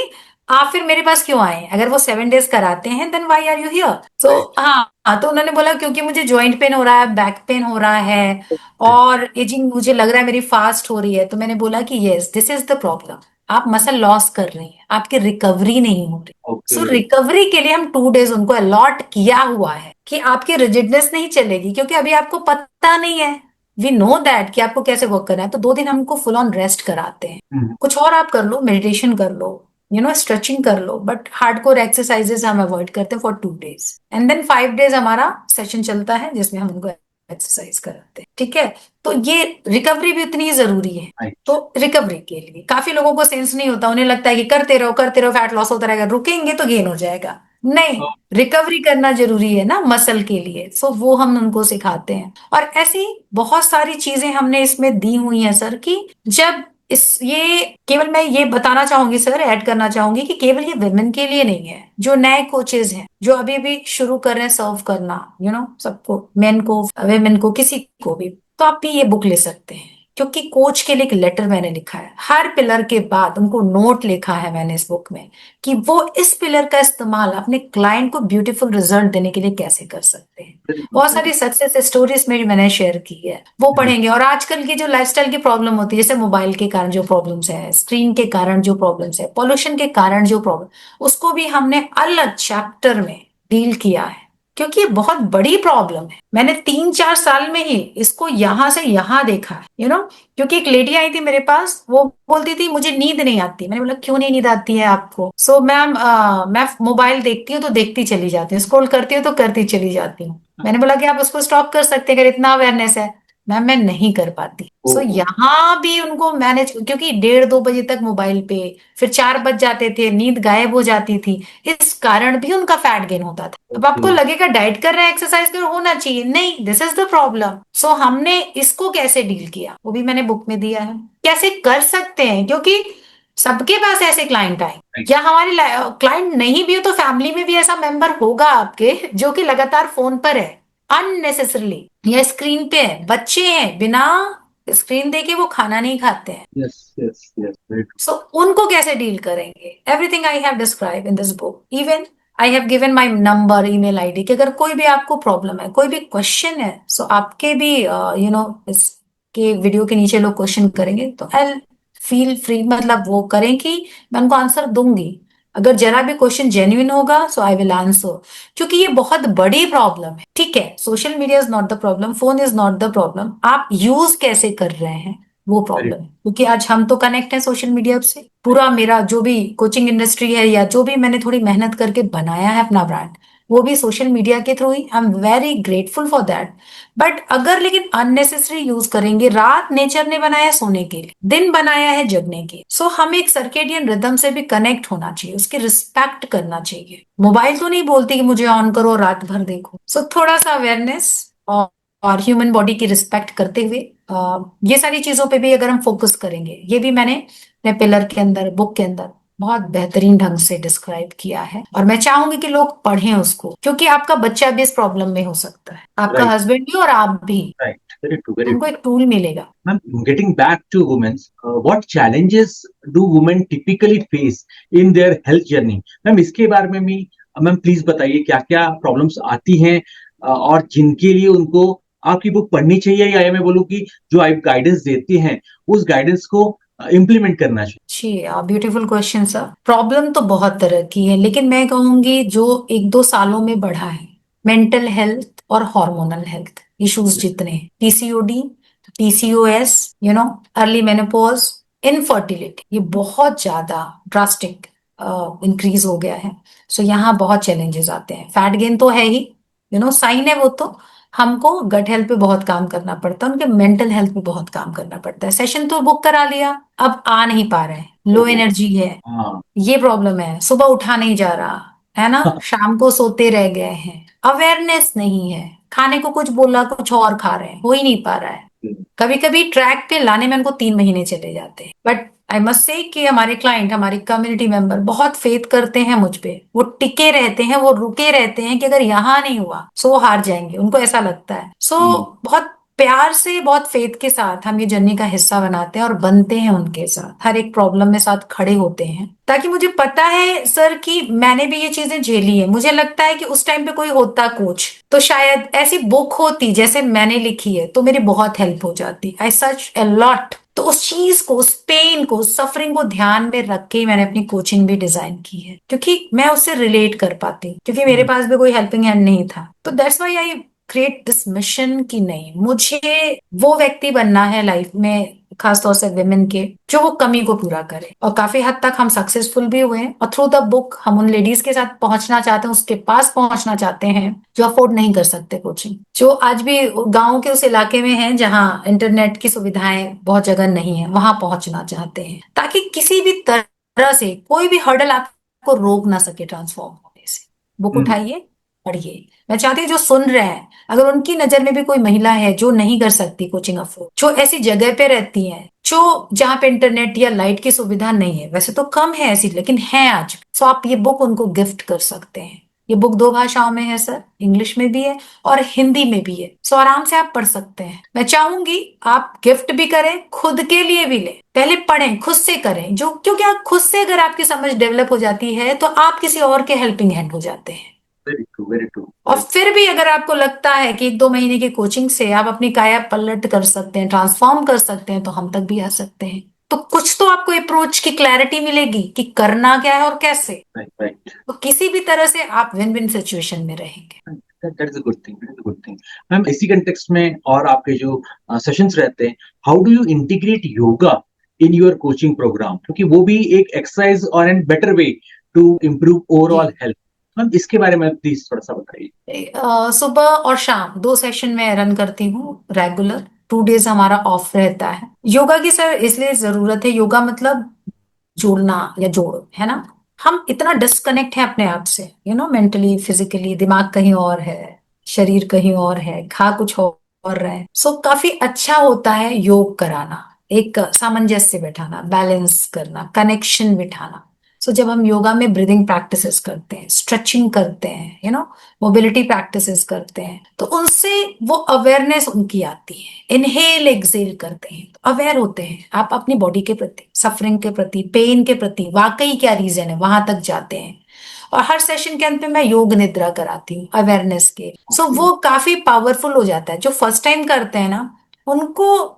आप फिर मेरे पास क्यों आए? अगर वो 7 डेज कराते हैं then why are you here? So हाँ, तो उन्होंने बोला क्योंकि मुझे जॉइंट पेन हो रहा है, बैक पेन हो रहा है, और एजिंग मुझे लग रहा है मेरी फास्ट हो रही है। तो मैंने बोला कि yes, this is the problem. आप मसल लॉस कर रही हैं, आपकी रिकवरी नहीं हो रही। सो रिकवरी के लिए हम 2 डेज उनको अलॉट किया हुआ है कि आपकी रिजिडनेस नहीं चलेगी, क्योंकि अभी आपको पता नहीं है। वी नो दैट कि आपको कैसे वर्क करना है, तो 2 दिन हमको फुल ऑन रेस्ट कराते हैं। कुछ और आप कर लो, मेडिटेशन कर लो, स्ट्रेचिंग कर लो, बट हार्डकोर एक्सरसाइजेस हम अवॉइड करते हैं for 2 days. And then 5 days हमारा सेशन चलता है जिसमें हम उनको एक्सरसाइज कराते हैं। ठीक है? तो ये रिकवरी भी उतनी ही जरूरी है। तो रिकवरी के लिए काफी लोगों को सेंस नहीं होता, उन्हें लगता है कि करते रहो फैट लॉस होता रहेगा, रुकेंगे तो गेन हो जाएगा। नहीं, रिकवरी करना जरूरी है ना मसल के लिए। सो वो हम उनको सिखाते हैं। और ऐसी बहुत सारी चीजें हमने इसमें दी हुई हैं सर, कि जब ये केवल मैं ये बताना चाहूंगी सर, ऐड करना चाहूंगी कि केवल ये वुमेन के लिए नहीं है। जो नए कोचेज हैं, जो अभी भी शुरू कर रहे हैं सर्व करना, सबको, मेन को, वेमेन को, किसी को भी, तो आप भी ये बुक ले सकते हैं। क्योंकि कोच के लिए एक लेटर मैंने लिखा है, हर पिलर के बाद उनको नोट लिखा है मैंने इस बुक में, कि वो इस पिलर का इस्तेमाल अपने क्लाइंट को ब्यूटीफुल रिजल्ट देने के लिए कैसे कर सकते हैं। बहुत सारी सक्सेस स्टोरीज में भी मैंने शेयर की है, वो पढ़ेंगे। और आजकल की जो लाइफस्टाइल की प्रॉब्लम होती है, जैसे मोबाइल के कारण जो प्रॉब्लम्स है, स्क्रीन के कारण जो प्रॉब्लम्स है, पॉल्यूशन के कारण जो प्रॉब्लम, उसको भी हमने अलग चैप्टर में डील किया है। क्योंकि ये बहुत बड़ी प्रॉब्लम है। मैंने 3-4 साल में ही इसको यहां से यहां देखा है, क्योंकि एक लेडी आई थी मेरे पास, वो बोलती थी मुझे नींद नहीं आती। मैंने बोला क्यों नहीं नींद आती है आपको? सो मैम, मैं मोबाइल देखती हूँ तो देखती चली जाती हूँ, स्क्रॉल करती हूँ तो करती चली जाती हूँ। मैंने बोला कि आप उसको स्टॉप कर सकते हैं अगर इतना अवेयरनेस है। मैम मैं नहीं कर पाती। सो यहाँ भी उनको मैनेज, क्योंकि 1:30-2 बजे तक मोबाइल पे, फिर 4 बज जाते थे, नींद गायब हो जाती थी, इस कारण भी उनका फैट गेन होता था। अब आपको लगेगा डाइट कर रहे हैं, एक्सरसाइज कर होना चाहिए, नहीं, दिस इज द प्रॉब्लम। सो हमने इसको कैसे डील किया वो भी मैंने बुक में दिया है, कैसे कर सकते हैं। क्योंकि सबके पास ऐसे क्लाइंट आए, या हमारे क्लाइंट नहीं भी हो तो फैमिली में भी ऐसा मेंबर होगा आपके जो कि लगातार फोन पर है अननेसेसरली, या स्क्रीन पे है। बच्चे हैं, बिना स्क्रीन देखे वो खाना नहीं खाते हैं। Yes, yes, yes. Very true. सो उनको कैसे डील करेंगे? Everything I have describe in this book. Even I have given my number, email ID, कि अगर कोई भी आपको प्रॉब्लम है, कोई भी क्वेश्चन है, सो आपके भी इसके वीडियो के नीचे लोग क्वेश्चन करेंगे तो आई फील फ्री, मतलब वो करें कि मैं उनको आंसर दूंगी। अगर जरा भी क्वेश्चन जेन्युइन होगा सो आई विल आंसर। क्योंकि ये बहुत बड़ी प्रॉब्लम है। ठीक है, social media is not the problem, phone is not the problem, आप यूज कैसे कर रहे हैं वो प्रॉब्लम है। क्योंकि आज हम तो कनेक्ट हैं सोशल मीडिया से। पूरा मेरा जो भी कोचिंग इंडस्ट्री है, या जो भी मैंने थोड़ी मेहनत करके बनाया है अपना ब्रांड, वो भी सोशल मीडिया के through he. I am very grateful for that. But अगर लेकिन अननेसेसरी यूज करेंगे, रात नेचर ने बनाया सोने के लिए, दिन बनाया है जगने के, सो हमें एक सर्केडियन रिदम से भी कनेक्ट होना चाहिए, उसकी रिस्पेक्ट करना चाहिए। मोबाइल तो नहीं बोलती कि मुझे ऑन करो रात भर देखो। सो थोड़ा सा अवेयरनेस और ह्यूमन बॉडी की रिस्पेक्ट करते हुए ये सारी चीजों पे भी अगर हम फोकस करेंगे, ये भी मैंने अपने पिलर के अंदर, बुक के अंदर बहुत बेहतरीन ढंग से डिस्क्राइब किया है, और मैं चाहूंगी कि लोग पढ़ें उसको, क्योंकि आपका बच्चा भी इस प्रॉब्लम में हो सकता है, आपका Right, हस्बैंड भी और आप भी। right. Very true, very उनको true. एक टूल मिलेगा। Ma'am, getting back to women, what challenges do women typically face in their health journey? Ma'am इसके बारे में भी मैम प्लीज बताइए क्या क्या प्रॉब्लम्स आती हैं और जिनके लिए उनको आपकी बुक पढ़नी चाहिए, या मैं बोलूँ कि जो आप गाइडेंस देते हैं उस गाइडेंस को इम्प्लीमेंट करना चाहिए। जी, ब्यूटीफुल क्वेश्चन सर। प्रॉब्लम तो बहुत तरह की है, लेकिन मैं कहूंगी जो एक दो सालों में बढ़ा है, मेंटल हेल्थ और हार्मोनल हेल्थ इश्यूज जितने हैं, PCOD, PCOS, early menopause, infertility, ये बहुत ज्यादा ड्रास्टिक इंक्रीज हो गया है। सो यहाँ बहुत चैलेंजेस आते हैं। फैट गेन तो है ही, साइन है वो तो। हमको गट हेल्थ पे बहुत काम करना पड़ता है, उनके मेंटल हेल्थ पे बहुत काम करना पड़ता है। सेशन तो बुक करा लिया, अब आ नहीं पा रहे हैं, लो ओहो, एनर्जी है, हाँ। ये प्रॉब्लम है, सुबह उठा नहीं जा रहा है ना, शाम को सोते रह गए हैं, अवेयरनेस नहीं है, खाने को कुछ बोला कुछ और खा रहे हैं, हो ही नहीं पा रहा है। कभी कभी ट्रैक पे लाने में उनको 3 महीने चले जाते हैं, बट आई मस्ट से कि हमारे क्लाइंट, हमारी कम्युनिटी मेंबर बहुत फेथ करते हैं मुझ पे, वो टिके रहते हैं, वो रुके रहते हैं कि अगर यहाँ नहीं हुआ सो वो हार जाएंगे, उनको ऐसा लगता है। सो बहुत प्यार से, बहुत फेथ के साथ हम ये जर्नी का हिस्सा बनाते हैं और बनते हैं उनके साथ, हर एक प्रॉब्लम में साथ खड़े होते हैं, ताकि मुझे पता है सर कि मैंने भी ये चीजें झेली है। मुझे लगता है कि उस टाइम पे कोई होता कोच, तो शायद ऐसी बुक होती जैसे मैंने लिखी है, तो मेरी बहुत हेल्प हो जाती। I search a lot. तो उस चीज को, उस पेन को, उस सफरिंग को ध्यान में रख के ही मैंने अपनी कोचिंग भी डिजाइन की है, क्योंकि मैं उससे रिलेट कर पाती हूँ, क्योंकि मेरे पास भी कोई हेल्पिंग हैंड नहीं था। तो that's why I create this mission कि नहीं, मुझे वो व्यक्ति बनना है लाइफ में, खासतौर से विमेन के, जो वो कमी को पूरा करे। और काफी हद तक हम सक्सेसफुल भी हुए हैं, और थ्रू द बुक हम उन लेडीज के साथ पहुंचना चाहते हैं, उसके पास पहुंचना चाहते हैं जो अफोर्ड नहीं कर सकते कोचिंग, जो आज भी गांव के उस इलाके में हैं जहां इंटरनेट की सुविधाएं बहुत जगह नहीं है, वहां पहुंचना चाहते हैं, ताकि किसी भी तरह से कोई भी हर्डल आपको रोक ना सके ट्रांसफॉर्म होने से। बुक उठाइए, पढ़िए। मैं चाहती हूँ जो सुन रहे हैं, अगर उनकी नजर में भी कोई महिला है जो नहीं कर सकती कोचिंग अफोर्ड, जो ऐसी जगह पे रहती है, जो जहाँ पे इंटरनेट या लाइट की सुविधा नहीं है, वैसे तो कम है ऐसी, लेकिन है आज, तो आप ये बुक उनको गिफ्ट कर सकते हैं। ये बुक 2 भाषाओं में है सर, इंग्लिश में भी है और हिंदी में भी है, सो आराम से आप पढ़ सकते हैं। मैं चाहूंगी आप गिफ्ट भी करें, खुद के लिए भी लें, पहले पढ़ें, खुद से करें, जो क्योंकि आप खुद से अगर आपकी समझ डेवलप हो जाती है तो आप किसी और के हेल्पिंग हैंड हो जाते हैं। Very true, very true. और फिर भी अगर आपको लगता है कि 1-2 महीने की कोचिंग से आप अपनी काया पलट कर सकते हैं, ट्रांसफॉर्म कर सकते हैं, तो हम तक भी आ सकते हैं। तो कुछ तो आपको अप्रोच की क्लैरिटी मिलेगी कि करना क्या है और कैसे। Right, right. तो किसी भी तरह से आप विन विन सिचुएशन में रहेंगे। That is a good thing, that is a good thing. Ma'am इसी कंटेक्स्ट में और आपके जो सेशंस रहते हैं, how do you integrate yoga in your coaching program, क्योंकि वो भी एक एक्सरसाइज और an better way to improve overall health. Ma'am इसके बारे में प्लीज थोड़ा सा बताइए। सुबह और शाम 2 सेशन में रन करती हूँ रेगुलर। 2 डेज हमारा ऑफ रहता है। योगा की सर इसलिए जरूरत है, योगा मतलब जोड़ना या जोड़, है ना। हम इतना डिस्कनेक्ट है अपने आप से, मेंटली, फिजिकली, दिमाग कहीं और है, शरीर कहीं और है, खा कुछ और रहा है। सो काफी अच्छा होता है योग कराना, एक सामंजस्य बैठाना, बैलेंस करना, कनेक्शन बिठाना। सो जब हम योगा में ब्रीदिंग प्रैक्टिसेस करते हैं, स्ट्रेचिंग करते हैं, मोबिलिटी प्रैक्टिसेस करते हैं, तो उनसे वो अवेयरनेस उनकी आती है। इनहेल एक्सेल करते हैं तो अवेयर होते हैं आप अपनी बॉडी के प्रति, सफरिंग के प्रति, पेन के प्रति, वाकई क्या रीजन है, वहां तक जाते हैं। और हर सेशन के अंत में मैं योग निद्रा कराती हूँ अवेयरनेस के। सो वो काफी पावरफुल हो जाता है। जो फर्स्ट टाइम करते हैं ना, उनको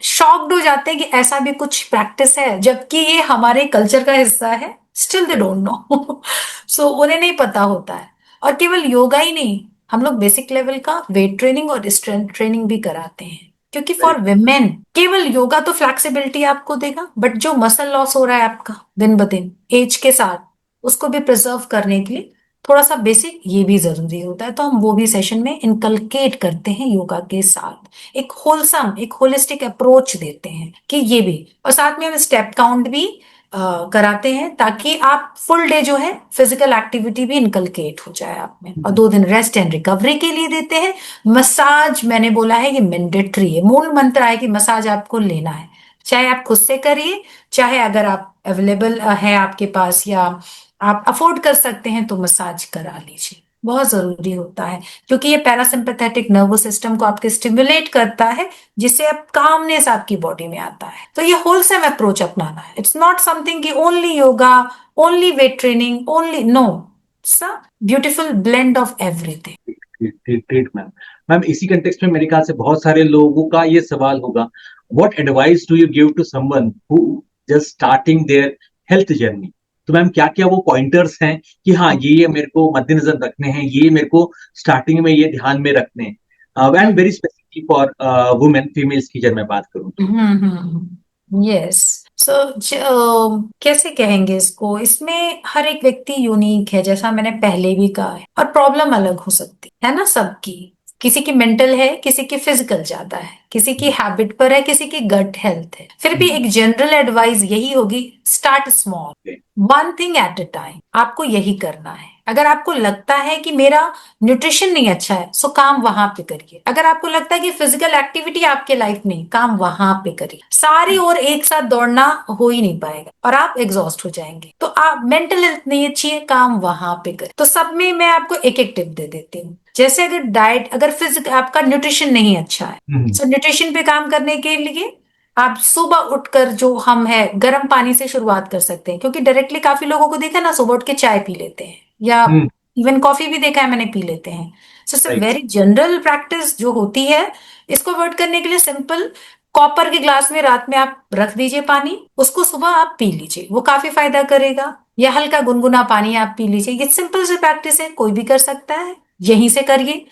शॉक्ड हो जाते हैं कि ऐसा भी कुछ प्रैक्टिस है, जबकि ये हमारे कल्चर का हिस्सा है। Still they don't know. So उन्हें नहीं पता होता है। और केवल योगा ही नहीं, हम लोग बेसिक लेवल का वेट ट्रेनिंग और स्ट्रेंथ ट्रेनिंग भी कराते हैं, क्योंकि फॉर विमेन केवल योगा तो फ्लेक्सिबिलिटी आपको देगा, बट जो मसल लॉस हो रहा है आपका दिन ब दिन एज के साथ, उसको भी प्रिजर्व करने के लिए थोड़ा सा बेसिक ये भी जरूरी होता है। तो हम वो भी सेशन में इनकलकेट करते हैं योगा के साथ, एक होलसम, एक होलिस्टिक अप्रोच देते हैं कि ये भी। और साथ में हम स्टेप काउंट भी कराते हैं ताकि आप फुल डे जो है फिजिकल एक्टिविटी भी इनकलकेट हो जाए आप में, और 2 दिन रेस्ट एंड रिकवरी के लिए देते हैं। मसाज मैंने बोला है ये मैंडेटरी है, मूल मंत्र है कि मसाज आपको लेना है, चाहे आप खुद से करिए, चाहे अगर आप अवेलेबल है आपके पास या आप अफोर्ड कर सकते हैं तो मसाज करा लीजिए, बहुत जरूरी होता है, क्योंकि ये पैरासिम्पैथेटिक नर्वस सिस्टम को आपके स्टिमुलेट करता है, जिससे अब कामनेस आपकी बॉडी में आता है। तो ये होलसेम अप्रोच अपनाना है, इट्स नॉट समथिंग कि only yoga, only weight training, only no, it's a beautiful blend of everything. Great ma'am. Ma'am इसी कंटेक्स्ट में मेरे ख्याल से बहुत सारे लोगों का ये सवाल होगा, what advice do you give to someone who just starting their health journey? तो मैम क्या क्या वो पॉइंटर्स हैं कि हाँ ये मेरे को मद्देनजर रखने हैं, ये मेरे को स्टार्टिंग में ये ध्यान में रखने हैं, and very specifically for women, females की जब मैं बात करूँ तो। यस। सो कैसे कहेंगे इसको, इसमें हर एक व्यक्ति यूनिक है, जैसा मैंने पहले भी कहा है, और प्रॉब्लम अलग हो सकती है ना सबकी, किसी की मेंटल है, किसी की फिजिकल ज्यादा है, किसी की हैबिट पर है, किसी की गट हेल्थ है। फिर भी एक जनरल एडवाइस यही होगी, start small, one thing at a time, आपको यही करना है। अगर आपको लगता है कि मेरा न्यूट्रिशन नहीं अच्छा है, सो काम वहां पे करिए। अगर आपको लगता है कि फिजिकल एक्टिविटी आपके लाइफ में, काम वहां पे करिए। सारी और एक साथ दौड़ना हो ही नहीं पाएगा और आप एग्जॉस्ट हो जाएंगे। तो आप मेंटल हेल्थ नहीं अच्छी है, काम वहां पे करें। तो सब में मैं आपको एक एक टिप दे देती हूँ। जैसे अगर डाइट, अगर फिजिकल आपका न्यूट्रिशन नहीं अच्छा है, सो न्यूट्रिशन पे काम करने के लिए आप सुबह उठकर जो हम है गर्म पानी से शुरुआत कर सकते हैं, क्योंकि डायरेक्टली काफी लोगों को देखा ना सुबह उठ के चाय पी लेते हैं, या इवन कॉफी भी देखा है मैंने, पी लेते हैं। So it's very general practice जो होती है, इसको अवॉइड करने के लिए सिंपल, कॉपर के ग्लास में रात में आप रख दीजिए पानी, उसको सुबह आप पी लीजिए, वो काफी फायदा करेगा। या हल्का गुनगुना पानी आप पी लीजिए। ये सिंपल सी प्रैक्टिस है, कोई भी कर सकता है, यहीं से करिए।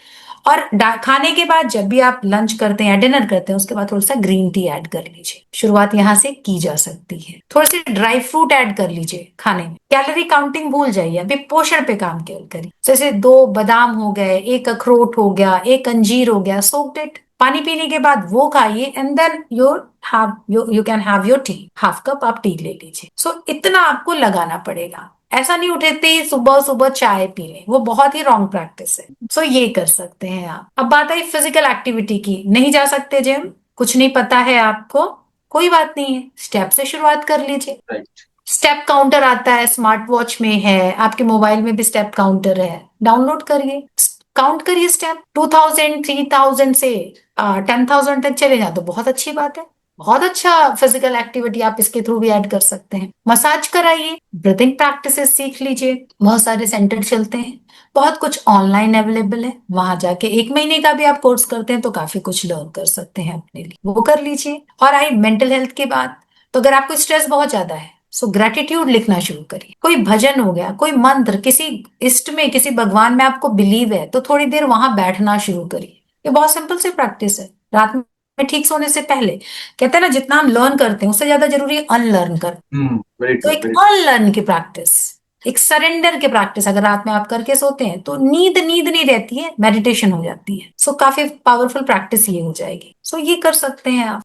और खाने के बाद जब भी आप लंच करते हैं या डिनर करते हैं, उसके बाद थोड़ा सा ग्रीन टी ऐड कर लीजिए। शुरुआत यहां से की जा सकती है। थोड़े से ड्राई फ्रूट ऐड कर लीजिए खाने में। कैलोरी काउंटिंग भूल जाइए, अभी पोषण पे काम केवल करिए। जैसे 2 बादाम हो गए, 1 अखरोट हो गया, 1 अंजीर हो गया, सोक्ड इट, पानी पीने के बाद वो खाइए, and then you can have your tea, half cup आप टी ले लीजिए। सो इतना आपको लगाना पड़ेगा। ऐसा नहीं उठते ही सुबह सुबह चाय पी लें, वो बहुत ही रॉन्ग प्रैक्टिस है। सो ये कर सकते हैं आप। अब बात आई फिजिकल एक्टिविटी की, नहीं जा सकते जिम, कुछ नहीं पता है आपको, कोई बात नहीं है, स्टेप से शुरुआत कर लीजिए। स्टेप काउंटर आता है, स्मार्ट वॉच में है, आपके मोबाइल में भी स्टेप काउंटर है, डाउनलोड करिए, काउंट करिए स्टेप। 2000 3000 से 10,000 तक चले जाए तो बहुत अच्छी बात है। बहुत अच्छा फिजिकल एक्टिविटी आप इसके थ्रू भी ऐड कर सकते हैं। मसाज कराइए, ब्रीथिंग प्रैक्टिसेस सीख लीजिए, बहुत सारे सेंटर चलते हैं, बहुत कुछ ऑनलाइन अवेलेबल है, वहां जाके 1 महीने का भी आप कोर्स करते हैं तो काफी कुछ लर्न कर सकते हैं अपने लिए, वो कर लीजिए। और आई मेंटल हेल्थ की बात, तो अगर आपको स्ट्रेस बहुत ज्यादा है, सो ग्रेटिट्यूड लिखना शुरू करिए। कोई भजन हो गया, कोई मंत्र, किसी इष्ट में, किसी भगवान में आपको बिलीव है तो थोड़ी देर वहां बैठना शुरू करिए। ये बहुत सिंपल सी प्रैक्टिस है। रात में ठीक सोने से पहले, कहते हैं ना जितना हम लर्न करते हैं उससे ज्यादा जरूरी है अनलर्न कर। तो एक अनलर्न की प्रैक्टिस, एक सरेंडर की प्रैक्टिस अगर रात में आप करके सोते हैं तो नींद नींद नहीं रहती है, मेडिटेशन हो जाती है। सो काफी पावरफुल प्रैक्टिस ये हो जाएगी। सो ये कर सकते हैं आप।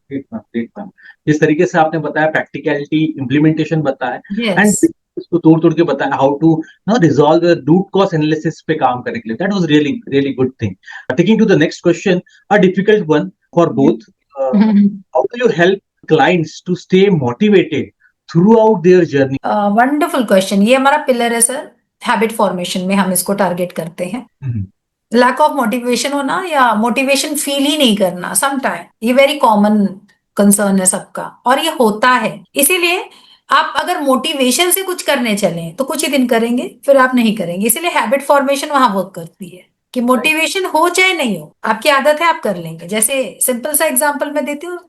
जिस तरीके से आपने बताया, प्रैक्टिकलिटी, इम्प्लीमेंटेशन बताया, एंड यस। उसको तोड़ तोड़ के बताया, how to resolve root cause analysis पे काम करने के लिए, that was really really good thing. Taking to the next question, a difficult one for both, how do you help clients to stay motivated throughout their journey? Wonderful question, ये हमारा pillar है sir, habit formation में हम इसको target करते हैं। Lack of motivation होना या मोटिवेशन फील ही नहीं करना सम टाइम, ये वेरी कॉमन कंसर्न है सबका, और ये होता है। इसीलिए आप अगर मोटिवेशन से कुछ करने चले तो कुछ ही दिन करेंगे, फिर आप नहीं करेंगे। इसीलिए हैबिट फॉर्मेशन वहां वर्क करती है कि मोटिवेशन हो चाहे नहीं हो, आपकी आदत है, आप कर लेंगे। जैसे सिंपल सा एग्जांपल मैं देती हूँ,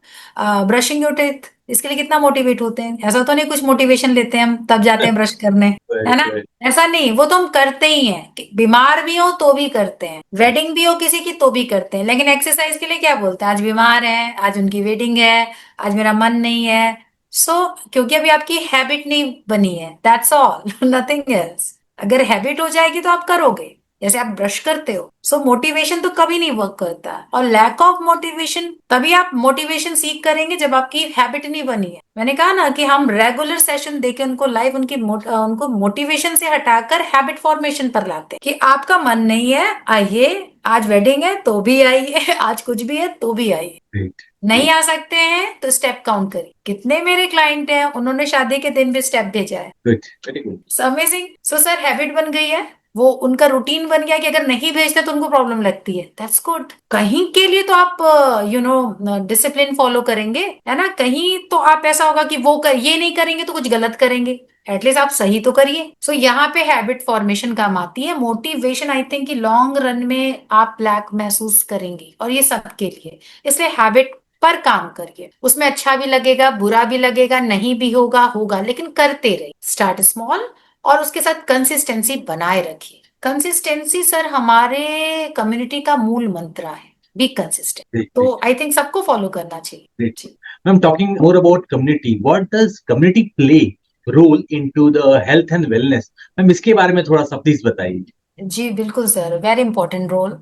ब्रशिंग योर टीथ, इसके लिए कितना मोटिवेट होते हैं, ऐसा तो नहीं कुछ मोटिवेशन लेते हैं हम तब जाते हैं ब्रश करने, है ना? ऐसा नहीं, वो तो हम करते ही हैं, कि बीमार भी हो तो भी करते हैं, वेडिंग भी हो किसी की तो भी करते हैं। लेकिन एक्सरसाइज के लिए क्या बोलते हैं, आज बीमार है, आज उनकी वेडिंग है, आज मेरा मन नहीं है। क्योंकि अभी आपकी हैबिट नहीं बनी है, दैट्स ऑल, नथिंग एल्स। अगर हैबिट हो जाएगी तो आप करोगे, जैसे आप ब्रश करते हो, सो मोटिवेशन तो कभी नहीं वर्क करता है, और लैक ऑफ मोटिवेशन, तभी आप मोटिवेशन सीख करेंगे जब आपकी हैबिट नहीं बनी है। मैंने कहा ना कि हम रेगुलर सेशन देके उनको लाइव उनको मोटिवेशन से हटाकर हैबिट फॉर्मेशन पर लाते हैं कि आपका मन नहीं है, आइए, आज वेडिंग है तो भी आइए, आज कुछ भी है तो भी आइए, Great. नहीं आ सकते हैं तो स्टेप काउंट करिए। कितने मेरे क्लाइंट हैं, उन्होंने शादी के दिन भी स्टेप भेजा है। Good. Very good. Amazing. So sir habit बन गई है, वो उनका रूटीन बन गया कि अगर नहीं भेजते तो उनको प्रॉब्लम लगती है। That's good. कहीं के लिए तो आप डिसिप्लिन फॉलो करेंगे, है ना, कहीं तो आप ऐसा होगा कि ये नहीं करेंगे तो कुछ गलत करेंगे, एटलीस्ट आप सही तो करिए। सो यहाँ पे हैबिट फॉर्मेशन काम आती है। मोटिवेशन आई थिंक कि लॉन्ग रन में आप लैक महसूस करेंगे, और ये सबके लिए, इसलिए हैबिट पर काम करिए। उसमें अच्छा भी लगेगा, बुरा भी लगेगा, नहीं भी होगा, होगा, लेकिन करते रहिए। स्टार्ट स्मॉल, और उसके साथ कंसिस्टेंसी बनाए रखिए। कंसिस्टेंसी सर हमारे कम्युनिटी का मूल मंत्र है, बी कंसिस्टेंट। Great. तो Great. आई थिंक सबको फॉलो करना चाहिए। Great. जी I'm talking more about community. What does community play role into the health and wellness? Ma'am इसके बारे में थोड़ा सा प्लीज बताइए। जी बिल्कुल सर, वेरी इंपॉर्टेंट रोल।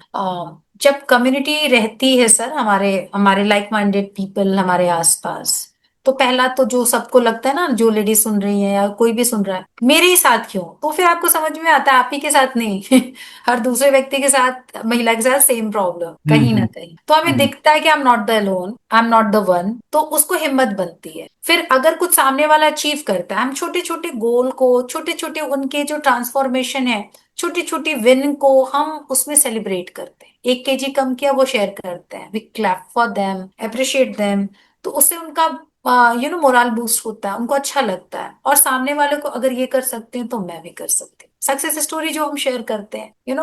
जब कम्युनिटी रहती है सर, हमारे हमारे लाइक माइंडेड पीपल हमारे आसपास, तो पहला तो जो सबको लगता है ना, जो लेडी सुन रही है या कोई भी सुन रहा है, मेरे ही साथ क्यों, तो फिर आपको समझ में आता है आप ही के साथ नहीं हर दूसरे व्यक्ति के साथ, महिला के साथ सेम प्रॉब्लम कहीं ना कहीं, तो हमें दिखता है कि I am not the alone, I am not the one, तो उसको हिम्मत बनती है। फिर अगर कुछ सामने वाला अचीव करता है, हम छोटे छोटे गोल को, छोटे छोटे उनके जो ट्रांसफॉर्मेशन है, छोटी छोटी विन को हम उसमें सेलिब्रेट करते हैं। 1 kg कम किया, वो शेयर करते हैं, we clap for them, appreciate them, तो उससे उनका मोरल बूस्ट होता है, उनको अच्छा लगता है, और सामने वाले को अगर ये कर सकते हैं तो मैं भी कर सकती हूँ। सक्सेस स्टोरी जो हम शेयर करते हैं,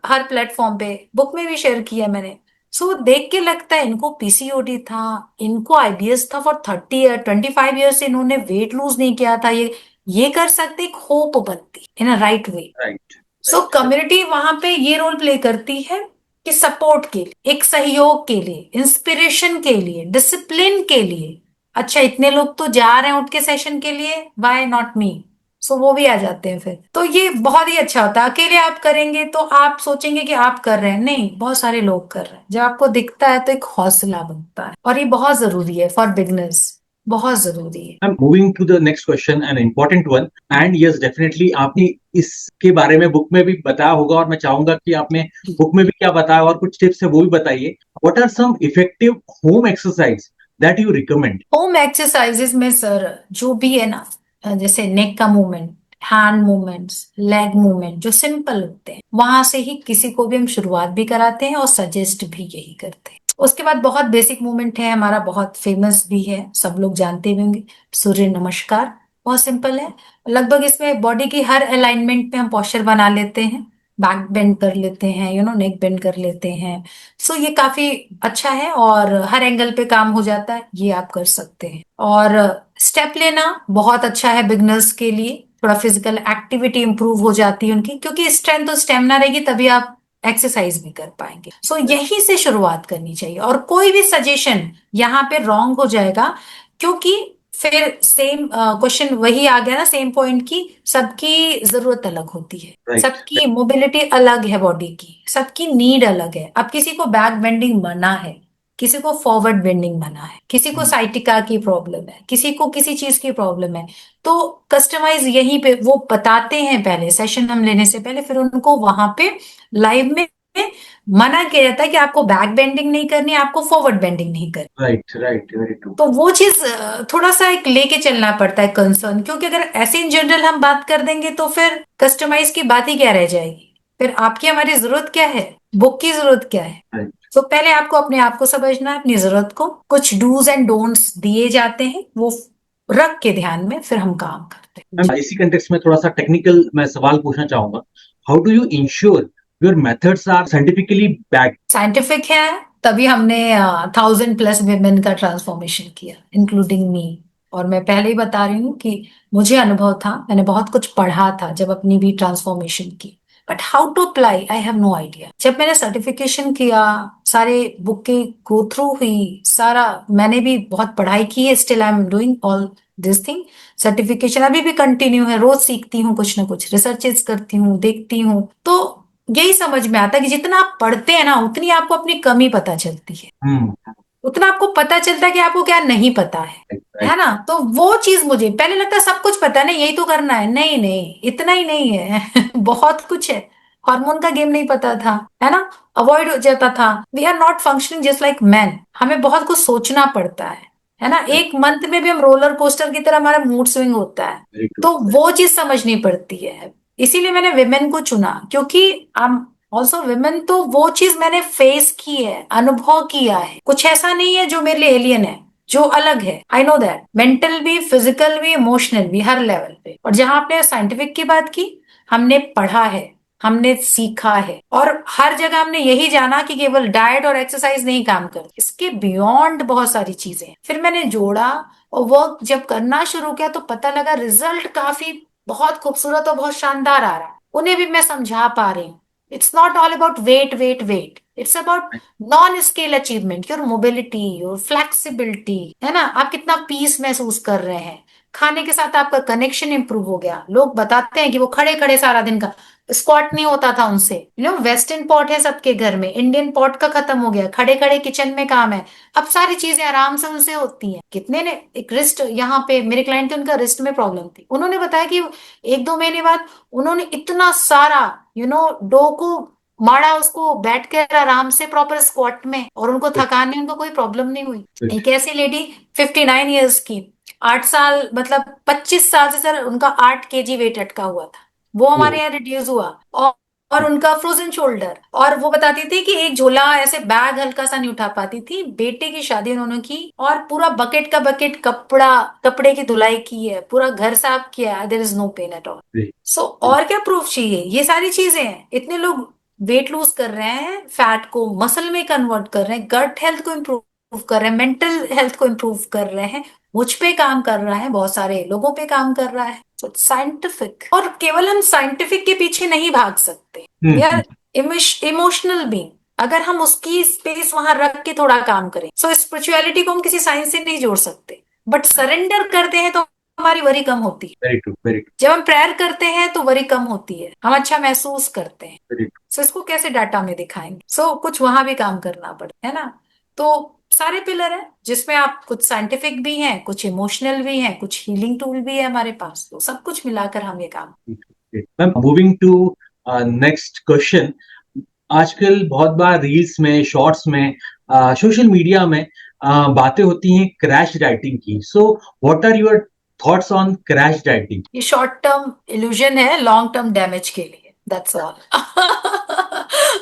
हर प्लेटफॉर्म पे, बुक में भी शेयर किया मैंने। सो देख के लगता है इनको पीसीओडी था, इनको आईबीएस था, फॉर 25 ईयर्स इन्होंने वेट लूज नहीं किया था, ये कर सकते, एक होप बनती in a right way. Right. So community वहां पे ये रोल प्ले करती है कि सपोर्ट के लिए, एक सहयोग के लिए, इंस्पिरेशन के लिए, डिसिप्लिन के लिए। अच्छा इतने लोग तो जा रहे हैं उठ के सेशन के लिए, व्हाई नॉट मी, सो वो भी आ जाते हैं फिर, तो ये बहुत ही अच्छा होता है। अकेले आप करेंगे तो आप सोचेंगे कि आप कर रहे हैं, नहीं, बहुत सारे लोग कर रहे हैं, जब आपको दिखता है तो एक हौसला बनता है, और ये बहुत जरूरी है फॉर बिगनर्स, बहुत जरूरी है। I'm moving to the next question, an important one. And yes, definitely आपने इसके बारे में बुक में भी बताया होगा, और मैं चाहूंगा कि आपने बुक में भी क्या बताया और कुछ टिप्स है वो भी बताइए। What are some effective home exercise that you recommend? Home exercises में सर जो भी है ना, जैसे नेक का movement, hand movements, leg movement, जो सिंपल होते हैं, वहां से ही किसी को भी हम शुरुआत भी कराते हैं और सजेस्ट भी यही करते हैं। उसके बाद बहुत बेसिक मूवमेंट है हमारा, बहुत फेमस भी है, सब लोग जानते भी होंगे, सूर्य नमस्कार। बहुत सिंपल है, लगभग इसमें बॉडी की हर अलाइनमेंट पे हम पोस्चर बना लेते हैं, बैक बेंड कर लेते हैं, नेक बेंड कर लेते हैं। सो ये काफी अच्छा है, और हर एंगल पे काम हो जाता है, ये आप कर सकते हैं। और स्टेप लेना बहुत अच्छा है बिगनर्स के लिए, थोड़ा फिजिकल एक्टिविटी इंप्रूव हो जाती है उनकी, क्योंकि स्ट्रेंथ और स्टेमिना रहेगी तभी आप एक्सरसाइज भी कर पाएंगे। सो यही से शुरुआत करनी चाहिए, और कोई भी सजेशन यहाँ पे रॉन्ग हो जाएगा, क्योंकि फिर सेम क्वेश्चन वही आ गया ना, सेम पॉइंट की, सबकी जरूरत अलग होती है, Right. सबकी मोबिलिटी अलग है, बॉडी की सबकी नीड अलग है। अब किसी को बैक बेंडिंग मना है, किसी को फॉरवर्ड बेंडिंग मना है, किसी को साइटिका की प्रॉब्लम है, किसी को किसी चीज की प्रॉब्लम है, तो कस्टमाइज यहीं पे वो बताते हैं पहले, सेशन हम लेने से पहले, फिर उनको वहां पे लाइव में मना किया जाता है कि आपको बैक बेंडिंग नहीं करनी, आपको फॉरवर्ड बेंडिंग नहीं करनी। Right, right, very true. तो वो चीज थोड़ा सा एक लेके चलना पड़ता है कंसर्न, क्योंकि अगर ऐसे इन जनरल हम बात कर देंगे तो फिर कस्टमाइज की बात ही क्या रह जाएगी, फिर आपकी हमारी जरूरत क्या है, बुक की जरूरत क्या है। Right. तो पहले आपको अपने आप को समझना है, अपनी जरूरत को, कुछ डूज एंड डोंट्स दिए जाते हैं, वो रख के ध्यान में फिर हम काम करते हैं। मैम इसी कंटेक्स्ट में थोड़ा सा टेक्निकल मैं सवाल पूछना चाहूंगा। How do you ensure your methods are scientifically backed? Scientific है, तभी हमने 1000+ विमेन का ट्रांसफॉर्मेशन किया, इंक्लूडिंग मी। और मैं पहले ही बता रही हूँ कि मुझे अनुभव था, मैंने बहुत कुछ पढ़ा था जब अपनी भी ट्रांसफॉर्मेशन की, but how to apply I have no idea. जब मैंने सर्टिफिकेशन किया, सारे बुक के गो थ्रू हुई, सारा मैंने भी बहुत पढ़ाई की है, still I am doing all this thing. Certification अभी भी कंटिन्यू है, रोज सीखती हूँ कुछ ना कुछ, रिसर्चेस करती हूँ, देखती हूँ, तो यही समझ में आता है कि जितना आप पढ़ते हैं ना उतनी आपको अपनी कमी पता चलती है, हम्म। उतना आपको पता चलता है कि आपको क्या नहीं पता है ना। तो वो चीज मुझे पहले लगता है सब कुछ पता है ना, यही तो करना है, नहीं नहीं इतना ही नहीं है बहुत कुछ है। हार्मोन का गेम नहीं पता था, है ना, अवॉइड हो जाता था। We are not functioning just like man, हमें बहुत कुछ सोचना पड़ता है ना। एक मंथ में भी हम रोलर कोस्टर की तरह हमारा मूड स्विंग होता है, वेरी ट्रू। तो वो चीज समझनी पड़ती है। इसीलिए मैंने विमेन को चुना, क्योंकि ऑल्सो विमेन, तो वो चीज मैंने फेस की है, अनुभव किया है। कुछ ऐसा नहीं है जो मेरे लिए एलियन है, जो अलग है। आई नो दैट, मेंटल भी, फिजिकल भी, इमोशनल भी, हर लेवल पे। और जहां आपने साइंटिफिक की बात की, हमने पढ़ा है, हमने सीखा है, और हर जगह हमने यही जाना कि केवल डाइट और एक्सरसाइज नहीं काम कर, इसके बियॉन्ड बहुत सारी चीजें हैं। फिर मैंने जोड़ा और वर्क जब करना शुरू किया तो पता लगा रिजल्ट काफी बहुत खूबसूरत और बहुत शानदार आ रहा है। उन्हें भी मैं समझा पा रही हूँ। It's not all about weight. It's about non-scale achievement, your mobility, your flexibility, है ना। आप कितना पीस महसूस कर रहे हैं, खाने के साथ आपका कनेक्शन इंप्रूव हो गया। लोग बताते हैं कि वो खड़े खड़े सारा दिन का स्क्वाट नहीं होता था उनसे। वेस्टर्न पॉट है सबके घर में, इंडियन पॉट का खत्म हो गया, खड़े खड़े किचन में काम है। अब सारी चीजें आराम से उनसे होती हैं। कितने ने, एक रिस्ट, यहाँ पे मेरे क्लाइंट थे, उनका रिस्ट में प्रॉब्लम थी। उन्होंने बताया कि 1-2 महीने बाद उन्होंने इतना सारा डो को मारा, उसको बैठ कर आराम से प्रॉपर स्क्वाट में, और उनको थकान नहीं, उनको कोई प्रॉब्लम नहीं हुई। एक ऐसी लेडी 59 ईयर्स की, 8 साल, मतलब 25 साल से सर उनका 8 kg वेट अटका हुआ था, वो हमारे यहाँ रिड्यूस हुआ। और उनका फ्रोजन शोल्डर, और वो बताती थी कि एक झोला ऐसे बैग हल्का सा नहीं उठा पाती थी। बेटे की शादी उन्होंने की और पूरा बकेट का बकेट कपड़े की धुलाई की है, पूरा घर साफ किया है, there is no pain at all. So और क्या प्रूफ चाहिए, ये सारी चीजें हैं। इतने लोग वेट लूज कर रहे हैं, फैट को मसल में कन्वर्ट कर रहे हैं, गट हेल्थ को इम्प्रूव कर रहे हैं, मेंटल हेल्थ को इम्प्रूव कर रहे हैं, मुझ पे काम कर रहा है, बहुत सारे लोगों पे काम कर रहा है। तो साइंटिफिक, और केवल हम साइंटिफिक के पीछे नहीं भाग सकते, we hmm. Are emotional being. अगर हम उसकी स्पेस वहां रख के थोड़ा काम करें, सो स्पिरिचुअलिटी को हम किसी साइंस से नहीं जोड़ सकते, बट सरेंडर करते हैं तो हमारी वरी कम होती है। Very true. वेरी जब हम प्रेयर करते हैं तो वरी कम होती है, हम अच्छा महसूस करते हैं। ट्रू। सो इसको कैसे डाटा में दिखाएंगे, कुछ वहां भी काम करना पड़ता है ना। तो सारे पिलर है जिसमें आप कुछ साइंटिफिक भी हैं, कुछ इमोशनल भी हैं, कुछ हीलिंग टूल भी है हमारे पास, तो सब कुछ मिलाकर हम ये काम। Ma'am, moving to next question. आजकल बहुत बार रील्स में, शॉर्ट्स में, सोशल मीडिया में बातें होती हैं क्रैश डाइटिंग की। So what are your thoughts on crash dieting? ये शॉर्ट टर्म इल्यूजन है लॉन्ग टर्म डैमेज के लिए, दैट्स ऑल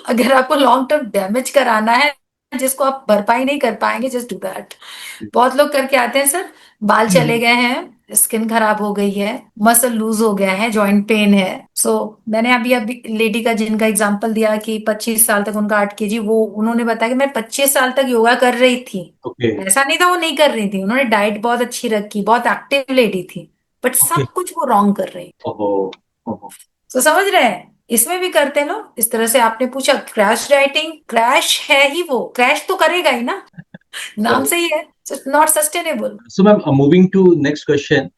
अगर आपको लॉन्ग टर्म डैमेज कराना है जिसको आप भरपाई नहीं कर पाएंगे, जस्ट डू दैट। बहुत लोग करके आते हैं सर, बाल चले गए हैं, स्किन खराब हो गई है, मसल लूज हो गया है, जॉइंट पेन है। मैंने अभी अभी लेडी का जिनका एग्जांपल दिया कि 25 साल तक उनका 8 kg, वो उन्होंने बताया कि मैं 25 साल तक योगा कर रही थी। ओके। ऐसा नहीं था वो नहीं कर रही थी, उन्होंने डाइट बहुत अच्छी रखी, बहुत एक्टिव लेडी थी, बट ओके। सब कुछ वो रॉन्ग कर रही। ओहो। ओहो। तो समझ रहे हैं, इसमें भी करते हैं लोग इस तरह से। आपने पूछा क्रैश डाइटिंग, क्रैश है ही, वो क्रैश तो करेगा ही ना, नाम से ही है, not sustainable. So, ma'am, moving to next question,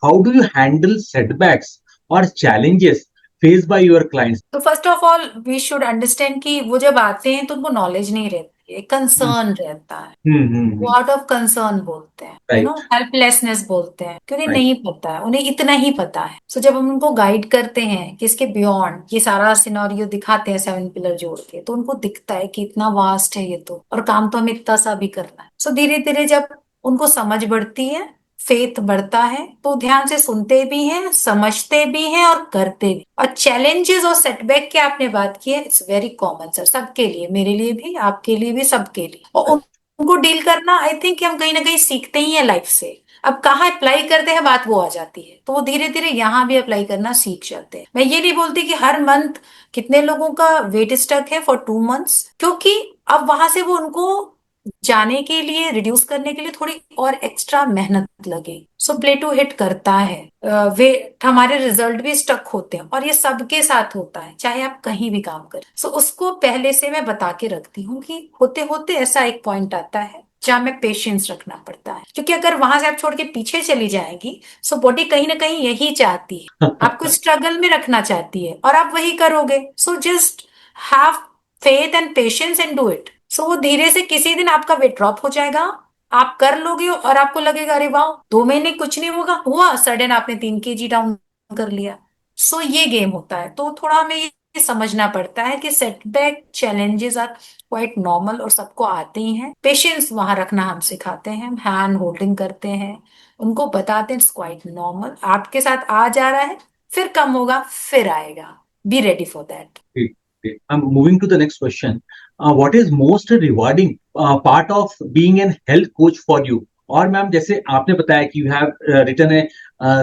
how do you handle setbacks or challenges faced by your clients? तो first of all we should understand कि वो जब आते हैं तो उनको नॉलेज नहीं रहती है, Hmm. कंसर्न रहता है। वो Hmm. आउट ऑफ कंसर्न बोलते हैं, Right. हेल्पलेसनेस बोलते हैं, क्योंकि Right. नहीं पता है, उन्हें इतना ही पता है। जब हम उनको गाइड करते हैं कि इसके बियॉन्ड ये सारा सिनेरियो दिखाते हैं 7 पिलर जोड़ के, तो उनको दिखता है कि इतना वास्ट है ये तो, और काम तो हमें इतना सा भी करना है। धीरे धीरे जब उनको समझ बढ़ती है, फेथ बढ़ता है, तो ध्यान से सुनते भी हैं, समझते भी हैं और करते भी। और चैलेंजेस और सेटबैक की आपने बात की है, इट्स वेरी कॉमन सर, सबके लिए, मेरे लिए भी, आपके लिए भी, सबके लिए। और उनको डील करना, आई थिंक हम कहीं ना कहीं सीखते ही हैं लाइफ से। अब कहाँ अप्लाई करते हैं बात वो आ जाती है, तो वो धीरे धीरे यहाँ भी अप्लाई करना सीख जाते हैं। मैं ये नहीं बोलती कि हर मंथ कितने लोगों का वेट स्टक है फॉर 2 मंथ्स, क्योंकि अब वहां से वो उनको जाने के लिए, रिड्यूस करने के लिए थोड़ी और एक्स्ट्रा मेहनत लगे। प्ले टू हिट करता है, वेट, हमारे रिजल्ट भी स्टक होते हैं, और ये सबके साथ होता है, चाहे आप कहीं भी काम करें। उसको पहले से मैं बता के रखती हूँ कि होते होते ऐसा एक पॉइंट आता है जहाँ में पेशेंस रखना पड़ता है, क्योंकि अगर वहां से आप छोड़ के पीछे चली जाएंगी, बॉडी कहीं ना कहीं यही चाहती है, आपको स्ट्रगल में रखना चाहती है, और आप वही करोगे। Just have faith and patience and do it. So वो धीरे से किसी दिन आपका वेट ड्रॉप हो जाएगा, आप कर लोगे और आपको लगेगा अरे वाह 2 महीने कुछ नहीं होगा, हुआ सडन आपने 3 kg डाउन कर लिया। सो ये गेम होता है, तो थोड़ा हमें ये समझना पड़ता है कि setback challenges are quite normal और सबको आते ही हैं। पेशेंस वहां रखना हम सिखाते हैं, हम हैंड होल्डिंग करते हैं, उनको बताते हैं इट्स क्वाइट नॉर्मल, आपके साथ आ जा रहा है, फिर कम होगा, फिर आएगा, be ready for that. Great, great. I'm moving to the next question. What is most rewarding part of being an health coach for you? और मैम जैसे आपने बताया कि you have written a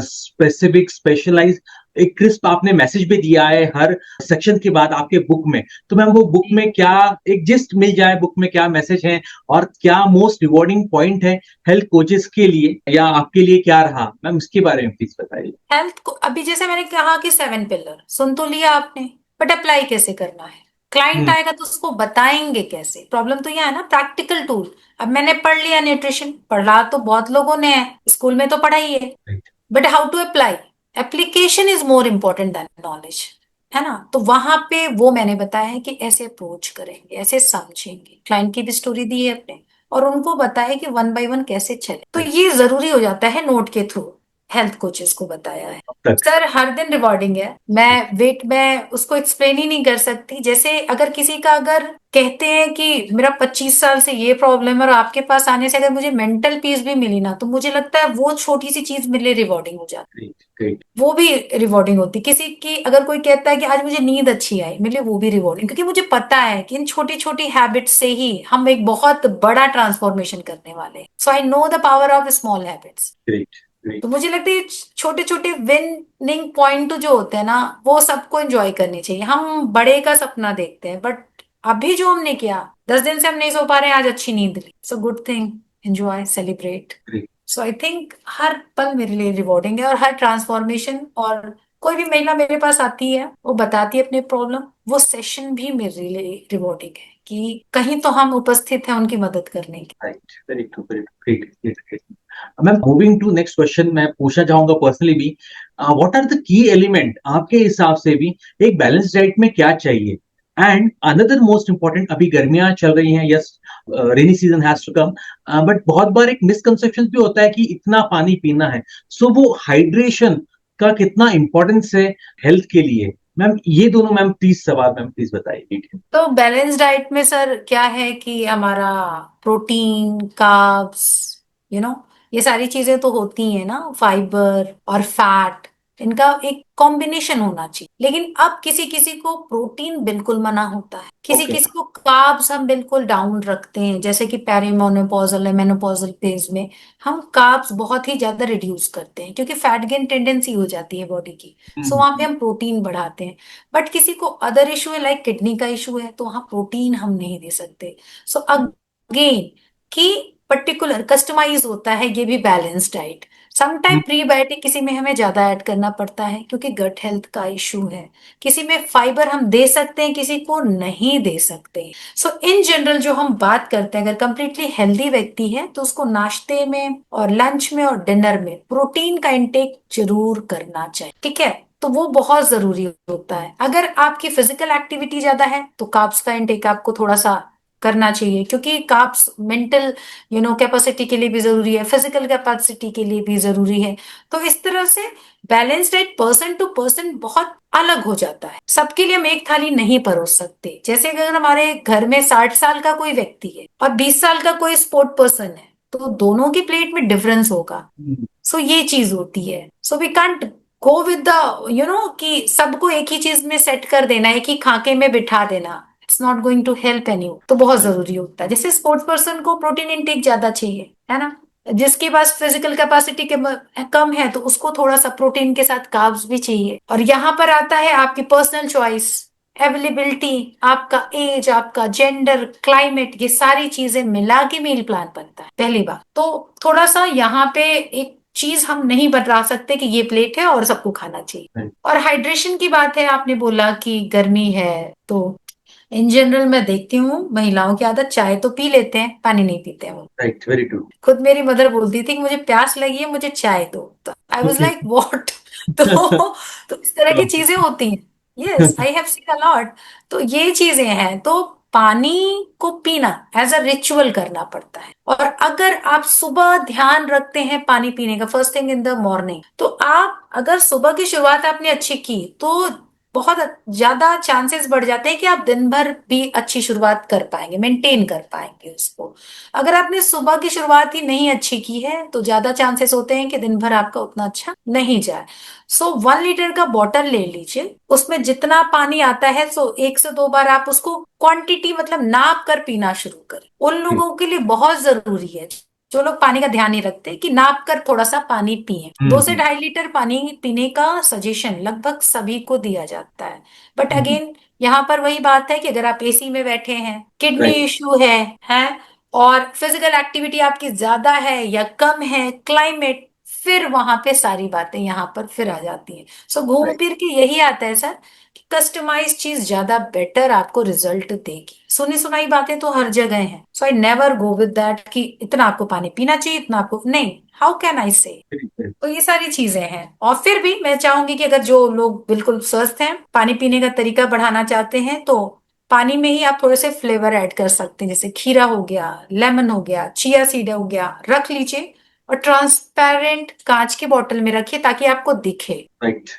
specific specialise, एक crisp आपने message भी दिया है हर सेक्शन के बाद आपके बुक में। तो मैम वो बुक में क्या एक जिस्ट मिल जाए, बुक में क्या मैसेज है और क्या मोस्ट रिवॉर्डिंग पॉइंट है हेल्थ कोचेस के लिए, या आपके लिए क्या रहा मैम, इसके बारे में प्लीज बताइए। हेल्थ को अभी जैसे मैंने कहा कि 7 पिलर सुन तो लिया आपने, बट अप्लाई कैसे करना है? क्लाइंट हम्म, आएगा तो उसको बताएंगे कैसे? प्रॉब्लम तो यह है ना, प्रैक्टिकल टूल। अब मैंने पढ़ लिया न्यूट्रिशन, पढ़ा तो बहुत लोगों ने है, स्कूल में तो पढ़ा ही है, right, but how to apply? Application is more important than knowledge, है ना? तो वहां पे वो मैंने बताया है कि ऐसे अप्रोच करेंगे, ऐसे समझेंगे, क्लाइंट की भी स्टोरी दी है अपने, और उनको बताया कि 1 बाय 1 कैसे चले। तो राइट, ये जरूरी हो जाता है नोट के थ्रू, हेल्थ कोचेस को बताया है। अब तक। सर हर दिन रिवॉर्डिंग है, मैं उसको एक्सप्लेन ही नहीं कर सकती। जैसे अगर किसी का, अगर कहते हैं कि मेरा 25 साल से ये प्रॉब्लम है और आपके पास आने से अगर मुझे मेंटल पीस भी मिली ना, तो मुझे लगता है वो छोटी सी चीज मेरे लिए रिवॉर्डिंग हो जाती ग्रेट, ग्रेट, है, वो भी रिवॉर्डिंग होती है। किसी की अगर कोई कहता है कि आज मुझे नींद अच्छी आई, मेरे लिए वो भी रिवॉर्डिंग, क्योंकि मुझे पता है कि इन छोटी छोटी हैबिट्स से ही हम एक बहुत बड़ा ट्रांसफॉर्मेशन करने वाले हैं। So I know the power of small habits. Great, great. तो मुझे लगता है छोटे छोटे विनिंग पॉइंट जो होते हैं ना, वो सबको एंजॉय करने चाहिए। हम बड़े का सपना देखते हैं, बट अभी जो हमने किया, 10 दिन से हम नहीं सो पा रहे हैं, आज अच्छी नींद ली, so good thing, enjoy, celebrate. So I think हर पल मेरे लिए रिवॉर्डिंग है, और हर ट्रांसफॉर्मेशन, और कोई भी महिला मेरे पास आती है, वो बताती है अपने प्रॉब्लम, वो सेशन भी मेरे लिए रिवॉर्डिंग है कि कहीं तो हम उपस्थित हैं उनकी मदद करने की। Right, very true, very great, great, great. Ma'am moving to next question, मैं पूछना चाहूंगा पर्सनली भी, what are the key element आपके हिसाब से भी एक बैलेंस डाइट में क्या चाहिए? एंड अनदर मोस्ट इंपॉर्टेंट, अभी गर्मियां चल रही हैं, yes rainy season has to come, but बहुत बार एक मिसकंसेप्शन भी होता है कि इतना पानी पीना है, सो वो हाइड्रेशन का कितना इंपॉर्टेंस है हेल्थ के लिए? मैम ये दोनों मैम प्लीज सवाल मैम प्लीज बताइए। तो बैलेंस डाइट में सर क्या है कि हमारा प्रोटीन, कार्ब्स, ये सारी चीजें तो होती हैं ना, फाइबर और फैट, इनका एक कॉम्बिनेशन होना चाहिए। लेकिन अब किसी किसी को प्रोटीन बिल्कुल मना होता है, किसी ओके। किसी को कार्ब्स हम बिल्कुल डाउन रखते हैं, जैसे कि पेरीमेनोपॉजल या मेनोपॉजल फेज में हम कार्ब्स बहुत ही ज्यादा रिड्यूस करते हैं, क्योंकि फैट गेन टेंडेंसी हो जाती है बॉडी की। सो वहां पे हम प्रोटीन बढ़ाते हैं। बट किसी को अदर इशू है, लाइक किडनी का इशू है, तो वहां प्रोटीन हम नहीं दे सकते। सो अगेन कि पर्टिकुलर कस्टमाइज होता है ये भी बैलेंस डाइट। समटाइम प्रीबायोटिक किसी में हमें ज्यादा ऐड करना पड़ता है क्योंकि गट हेल्थ का इशू है, किसी में फाइबर हम दे सकते हैं, किसी को नहीं दे सकते। सो इन जनरल जो हम बात करते हैं, अगर कंप्लीटली हेल्दी व्यक्ति है तो उसको नाश्ते में और लंच में और डिनर में प्रोटीन का इंटेक जरूर करना चाहिए, ठीक है? तो वो बहुत जरूरी होता है। अगर आपकी फिजिकल एक्टिविटी ज्यादा है तो कार्ब्स का इंटेक आपको थोड़ा सा करना चाहिए, क्योंकि कार्ब्स मेंटल कैपेसिटी के लिए भी जरूरी है, फिजिकल कैपेसिटी के लिए भी जरूरी है। तो इस तरह से balance diet person to person बहुत अलग हो जाता है, सबके लिए हम एक थाली नहीं परोस सकते। जैसे अगर हमारे घर में 60 साल का कोई व्यक्ति है और 20 साल का कोई स्पोर्ट पर्सन है, तो दोनों की प्लेट में डिफरेंस होगा। सो ये चीज होती है। So we can't go with the कि सबको एक ही चीज में सेट कर देना, एक ही खाके में बिठा देना, it's not going to help any. तो बहुत जरूरी होता है। जैसे स्पोर्ट्स पर्सन को प्रोटीन इंटेक ज्यादा चाहिए, है ना? जिसके पास फिजिकल कैपेसिटी के कम है तो उसको थोड़ा सा प्रोटीन के साथ कार्ब्स भी चाहिए। और यहाँ पर आता है आपकी पर्सनल चॉइस, अवेलेबिलिटी, आपका एज, आपका जेंडर, क्लाइमेट, ये सारी चीजें मिला के मील प्लान बनता है पहली बात। तो थोड़ा सा यहाँ पे एक चीज हम नहीं बता सकते कि ये प्लेट है और सबको खाना चाहिए। और हाइड्रेशन की बात है, आपने बोला कि गर्मी है, तो इन जनरल मैं देखती हूँ महिलाओं की आदत, चाय तो पी लेते हैं, पानी नहीं पीते हैं वो। Right, very true. खुद मेरी मदर बोलती थी कि मुझे प्यास लगी है, मुझे चाय दो, तो आई वाज लाइक व्हाट। तो इस तरह की चीजें होती हैं। Yes, I have seen a lot. तो ये चीजें हैं, तो पानी को पीना एज अ रिचुअल करना पड़ता है। और अगर आप सुबह ध्यान रखते हैं पानी पीने का, first thing in the morning, तो आप अगर सुबह की शुरुआत आपने अच्छी की तो बहुत ज्यादा चांसेस बढ़ जाते हैं कि आप दिन भर भी अच्छी शुरुआत कर पाएंगे, मेंटेन कर पाएंगे उसको। अगर आपने सुबह की शुरुआत ही नहीं अच्छी की है तो ज्यादा चांसेस होते हैं कि दिन भर आपका उतना अच्छा नहीं जाए। सो 1 लीटर का बॉटल ले लीजिए, उसमें जितना पानी आता है सो 1 से 2 बार आप उसको क्वांटिटी मतलब नाप कर पीना शुरू करें। उन लोगों के लिए बहुत जरूरी है जो लोग पानी का ध्यान नहीं रखते कि नाप कर थोड़ा सा पानी पिए। 2 से 2.5 लीटर पानी पीने का सजेशन लगभग सभी को दिया जाता है। बट अगेन यहाँ पर वही बात है कि अगर आप एसी में बैठे हैं, किडनी राइट। इश्यू है और फिजिकल एक्टिविटी आपकी ज्यादा है या कम है, क्लाइमेट, फिर वहां पे सारी बातें यहाँ पर फिर आ जाती हैं। सो घूम राइट। फिर के यही आता है सर कि कस्टमाइज चीज ज्यादा बेटर आपको रिजल्ट देगी। सुनी सुनाई बातें तो हर जगह हैं, so I never go with that कि इतना आपको पानी पीना चाहिए, इतना आपको नहीं। हाउ कैन आई से? तो ये सारी चीजें हैं। और फिर भी मैं चाहूंगी कि अगर जो लोग बिल्कुल स्वस्थ हैं, पानी पीने का तरीका बढ़ाना चाहते हैं, तो पानी में ही आप थोड़े से फ्लेवर ऐड कर सकते हैं, जैसे खीरा हो गया, लेमन हो गया, चिया सीड हो गया, रख लीजिए और ट्रांसपेरेंट कांच की बोतल में रखिए ताकि आपको दिखे। राइट।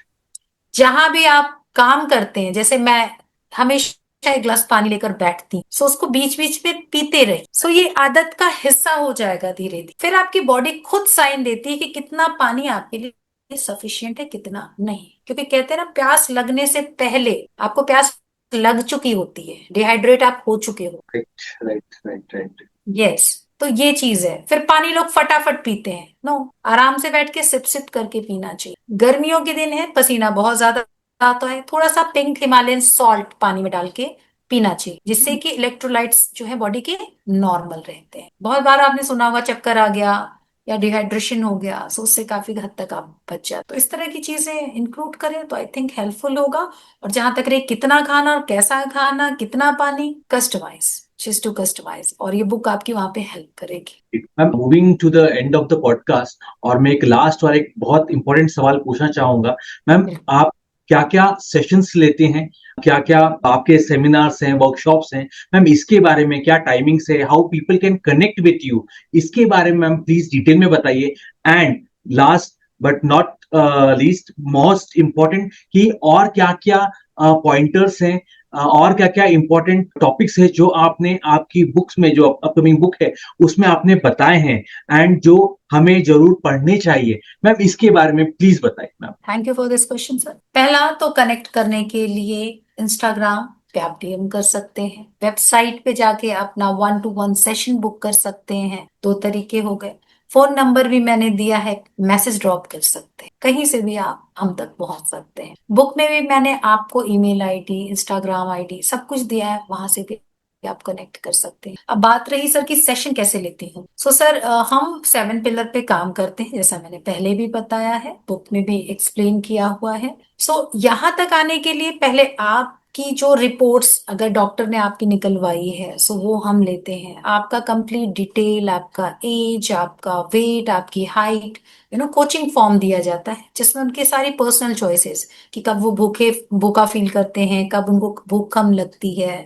जहां भी आप काम करते हैं, जैसे मैं हमेशा एक गिलास पानी लेकर बैठती हूँ, सो उसको बीच बीच में पीते रहिए। सो ये आदत का हिस्सा हो जाएगा धीरे धीरे। फिर आपकी बॉडी खुद साइन देती है कि कितना पानी आपके लिए सफिशिएंट है, कितना नहीं। क्योंकि कहते हैं ना, प्यास लगने से पहले आपको प्यास लग चुकी होती है, डिहाइड्रेट आप हो चुके हो। Right. Right. Right. Right. Yes. तो ये चीज है। फिर पानी लोग फटाफट पीते हैं, नो, आराम से बैठ के सिप सिप करके पीना चाहिए। गर्मियों के दिन है, पसीना बहुत ज्यादा आता है, थोड़ा सा पिंक हिमालयन सॉल्ट पानी में डाल के पीना चाहिए, जिससे कि इलेक्ट्रोलाइट्स जो है बॉडी के नॉर्मल रहते हैं। बहुत बार आपने सुना होगा चक्कर आ गया या डिहाइड्रेशन हो गया, सो उससे काफी हद तक आप बच जाते। तो इस तरह की चीजें इंक्लूड करें तो आई थिंक हेल्पफुल होगा। और जहां तक रहे कितना खाना और कैसा खाना, कितना पानी, कस्टमाइज, चीज टू कस्टमाइज, और ये बुक आपकी वहां पे हेल्प करेगी। Ma'am, moving to the end of the podcast, और मैं एक लास्ट और एक बहुत इंपॉर्टेंट सवाल पूछना चाहूंगा। मैम, आप क्या क्या सेशंस लेते हैं, क्या क्या आपके सेमिनार्स हैं, वर्कशॉप्स हैं मैम, इसके बारे में क्या टाइमिंग्स है, how people can connect with you, इसके बारे में मैम प्लीज डिटेल में बताइए। And last but not least, most important, कि और क्या क्या पॉइंटर्स हैं, और क्या क्या इंपॉर्टेंट टॉपिक्स है जो आपने आपकी बुक्स में, जो अपकमिंग बुक है उसमें आपने बताए हैं, एंड जो हमें जरूर पढ़ने चाहिए मैम, इसके बारे में प्लीज बताइए ma'am. Thank you for this question sir. पहला तो कनेक्ट करने के लिए इंस्टाग्राम पे आप डीएम कर सकते हैं, वेबसाइट पे जाके अपना 1-to-1 सेशन बुक कर सकते हैं। 2 तरीके हो गए। फोन नंबर भी मैंने दिया है, मैसेज ड्रॉप कर सकते हैं, कहीं से भी आप हम तक पहुंच सकते हैं। बुक में भी मैंने आपको ईमेल आईडी, इंस्टाग्राम आईडी सब कुछ दिया है, वहां से भी आप कनेक्ट कर सकते हैं। अब बात रही सर की सेशन कैसे लेती हूँ, सो सर हम 7 पिलर पे काम करते हैं, जैसा मैंने पहले भी बताया है, बुक में भी एक्सप्लेन किया हुआ है। सो यहाँ तक आने के लिए पहले आपकी जो रिपोर्ट्स अगर डॉक्टर ने आपकी निकलवाई है, सो वो हम लेते हैं। आपका कंप्लीट डिटेल, आपका एज, आपका वेट, आपकी हाइट, कोचिंग फॉर्म दिया जाता है जिसमें उनके सारी पर्सनल चॉइसेस, कि कब वो भूखा फील करते हैं, कब उनको भूख कम लगती है,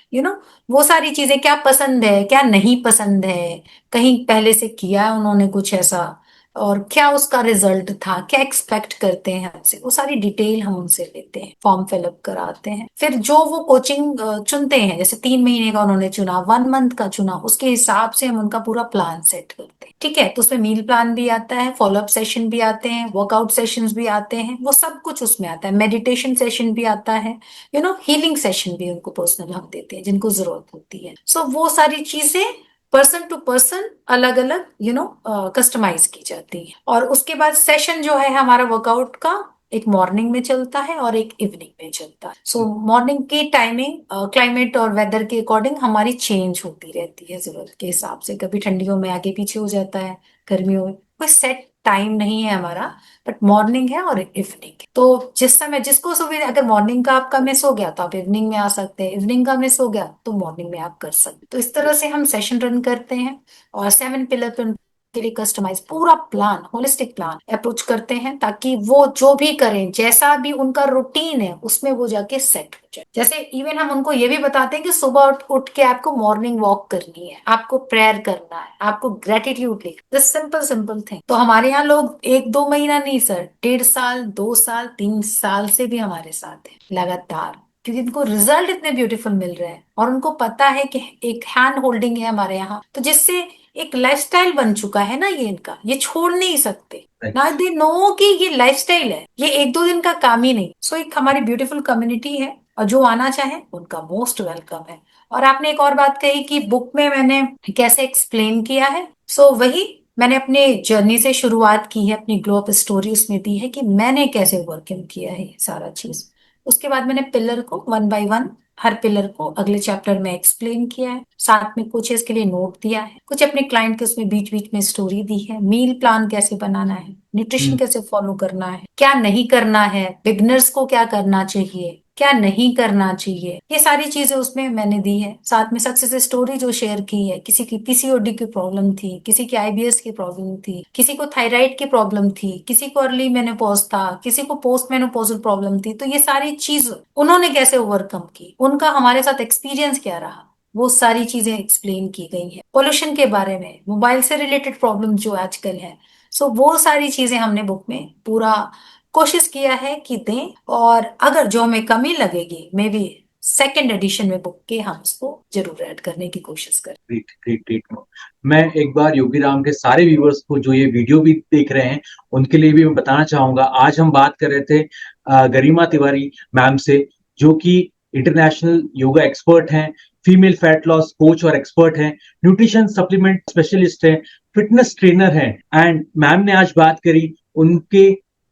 वो सारी चीजें, क्या पसंद है क्या नहीं पसंद है, कहीं पहले से किया है उन्होंने कुछ ऐसा, और क्या उसका रिजल्ट था, क्या एक्सपेक्ट करते हैं हमसे, वो सारी डिटेल हम उनसे लेते हैं, फॉर्म फिलअप कराते हैं। फिर जो वो कोचिंग चुनते हैं, जैसे 3 महीने का उन्होंने चुना, 1 मंथ का चुना, उसके हिसाब से हम उनका पूरा प्लान सेट करते हैं। ठीक है, तो उसमें मील प्लान भी आता है, फॉलोअप सेशन भी आते हैं, वर्कआउट सेशंस भी आते हैं, वो सब कुछ उसमें आता है, मेडिटेशन सेशन भी आता है, हीलिंग सेशन भी उनको पर्सनल हम देते हैं जिनको जरूरत होती है। सो वो सारी चीजें पर्सन टू पर्सन अलग अलग कस्टमाइज की जाती है। और उसके बाद सेशन जो है हमारा वर्कआउट का, एक मॉर्निंग में चलता है और एक इवनिंग में चलता है। सो मॉर्निंग की टाइमिंग क्लाइमेट और वेदर के अकॉर्डिंग हमारी चेंज होती रहती है, जरूरत के हिसाब से। कभी ठंडियों में आगे पीछे हो जाता है, गर्मियों में कोई सेट टाइम नहीं है हमारा, बट मॉर्निंग है और इवनिंग। तो जिस समय जिसको सुविधा, अगर मॉर्निंग का आपका मिस हो गया तो आप इवनिंग में आ सकते हैं, इवनिंग का मिस हो गया तो मॉर्निंग में आप कर सकते हैं। तो इस तरह से हम सेशन रन करते हैं और 7 पिलर पे के लिए कस्टमाइज पूरा प्लान, होलिस्टिक प्लान अप्रोच करते हैं, ताकि वो जो भी करें, जैसा भी उनका रूटीन है, उसमें वो जाके सेट हो जाए। जैसे इवन हम उनको ये भी बताते हैं कि सुबह उठ के आपको मॉर्निंग वॉक करनी है, आपको प्रेयर करना है, आपको ग्रेटिट्यूड लिखना, दिस सिंपल सिंपल थिंग। तो हमारे यहाँ लोग 1-2 महीना नहीं सर, 1.5 साल, 2 साल, 3 साल से भी हमारे साथ है लगातार, क्योंकि इनको रिजल्ट इतने ब्यूटीफुल मिल रहे हैं और उनको पता है कि एक हैंड होल्डिंग है हमारे यहाँ, तो जिससे एक लाइफस्टाइल बन चुका है ना, ये इनका, ये छोड़ नहीं सकते ना, दे नो कि ये लाइफस्टाइल है, ये 1-2 दिन का काम ही नहीं। सो एक हमारी ब्यूटीफुल कम्युनिटी है और जो आना चाहे उनका मोस्ट वेलकम है। और आपने एक और बात कही कि बुक में मैंने कैसे एक्सप्लेन किया है, सो वही मैंने अपने जर्नी से शुरुआत की है, अपनी ग्लो अप स्टोरी उसमें दी है कि मैंने कैसे ओवरकम किया है ये सारा चीज। उसके बाद मैंने पिलर को 1 बाय 1, हर पिलर को अगले चैप्टर में एक्सप्लेन किया है, साथ में कुछ इसके लिए नोट दिया है, कुछ अपने क्लाइंट के उसमें बीच बीच में स्टोरी दी है, मील प्लान कैसे बनाना है, न्यूट्रिशन कैसे फॉलो करना है, क्या नहीं करना है, बिगनर्स को क्या करना चाहिए, क्या नहीं करना चाहिए, ये सारी चीजें उसमें मैंने दी है। साथ में सक्सेस स्टोरी जो शेयर की है, किसी की पीसीओडी की प्रॉब्लम थी, किसी की आईबीएस की प्रॉब्लम थी, किसी को थायराइड की प्रॉब्लम थी, किसी को अर्ली मेनोपॉज था, किसी को पोस्ट मेनोपॉजल प्रॉब्लम थी, तो ये सारी चीज उन्होंने कैसे ओवरकम की, उनका हमारे साथ एक्सपीरियंस क्या रहा, वो सारी चीजें एक्सप्लेन की गई है। पोल्यूशन के बारे में, मोबाइल से रिलेटेड प्रॉब्लम जो आजकल है, सो वो सारी चीजें हमने बुक में पूरा कोशिश किया है कि दें, और अगर जो हमें कमी लगेगी मे बी सेकेंड एडिशन में बुक के हम उसको जरूर ऐड करने की कोशिश करें। Great great great. मैं एक बार योगी राम के सारे व्यूवर्स को जो ये वीडियो भी देख रहे हैं उनके लिए भी मैं बताना चाहूंगा, आज हम बात कर रहे थे गरिमा तिवारी मैम से, जो कि इंटरनेशनल योगा एक्सपर्ट हैं, फीमेल फैट लॉस कोच और एक्सपर्ट हैं, न्यूट्रिशन सप्लीमेंट स्पेशलिस्ट हैं, फिटनेस ट्रेनर हैं। एंड मैम ने आज बात करी उनके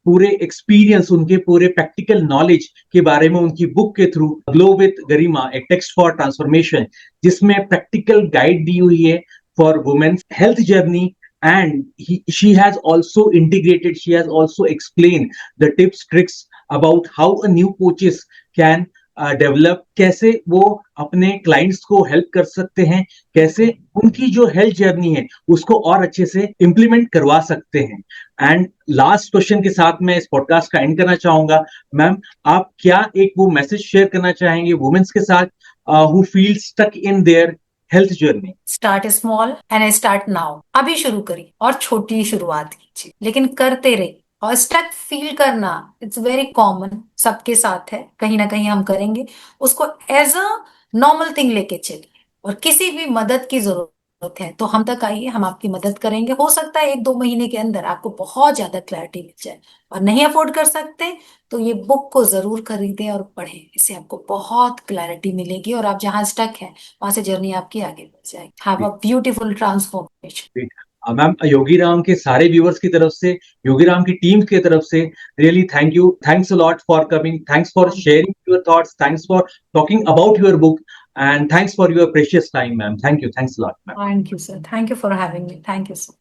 पूरे एक्सपीरियंस, उनके पूरे प्रैक्टिकल नॉलेज के बारे में, उनकी बुक के through glow with Garima, a text for transformation, जिसमें प्रैक्टिकल गाइड दी हुई है for women's health journey. And she has also integrated, she has also explained the tips, tricks about how a new coaches can develop, कैसे वो अपने clients को help कर सकते हैं, कैसे उनकी जो हेल्थ जर्नी है उसको और अच्छे से इंप्लीमेंट करवा सकते हैं। एंड लास्ट क्वेश्चन के साथ मैं इस पॉडकास्ट का एंड करना चाहूंगा। मैम, आप क्या एक वो मैसेज शेयर करना चाहेंगे वुमेन्स के साथ who feel stuck in their health journey? Start small and start now, अभी शुरू करिए और छोटी शुरुआत कीजिए, लेकिन करते रहिए। और स्टक फील करना इट्स वेरी कॉमन, सबके साथ है, कहीं ना कहीं हम करेंगे, उसको एज अ नॉर्मल थिंग लेके चलिए। और किसी भी मदद की जरूरत है तो हम तक आइए, हम आपकी मदद करेंगे। हो सकता है 1-2 महीने के अंदर आपको बहुत ज्यादा क्लैरिटी मिल जाए। और नहीं अफोर्ड कर सकते तो ये बुक को जरूर खरीदें और पढ़ें, इससे आपको बहुत क्लैरिटी मिलेगी और आप जहां स्टक है वहां से जर्नी आपकी आगे बढ़ जाएगी। Have a beautiful transformation. Ma'am, Yogi Ram के सारे व्यूवर्स की तरफ से, योगी राम की टीम की तरफ से really thank you, thanks a lot for coming, thanks for sharing your thoughts, thanks for talking about your book, and thanks for your precious time ma'am. Thank you, thanks a lot ma'am. Thank you sir, thank you for having me, thank you sir.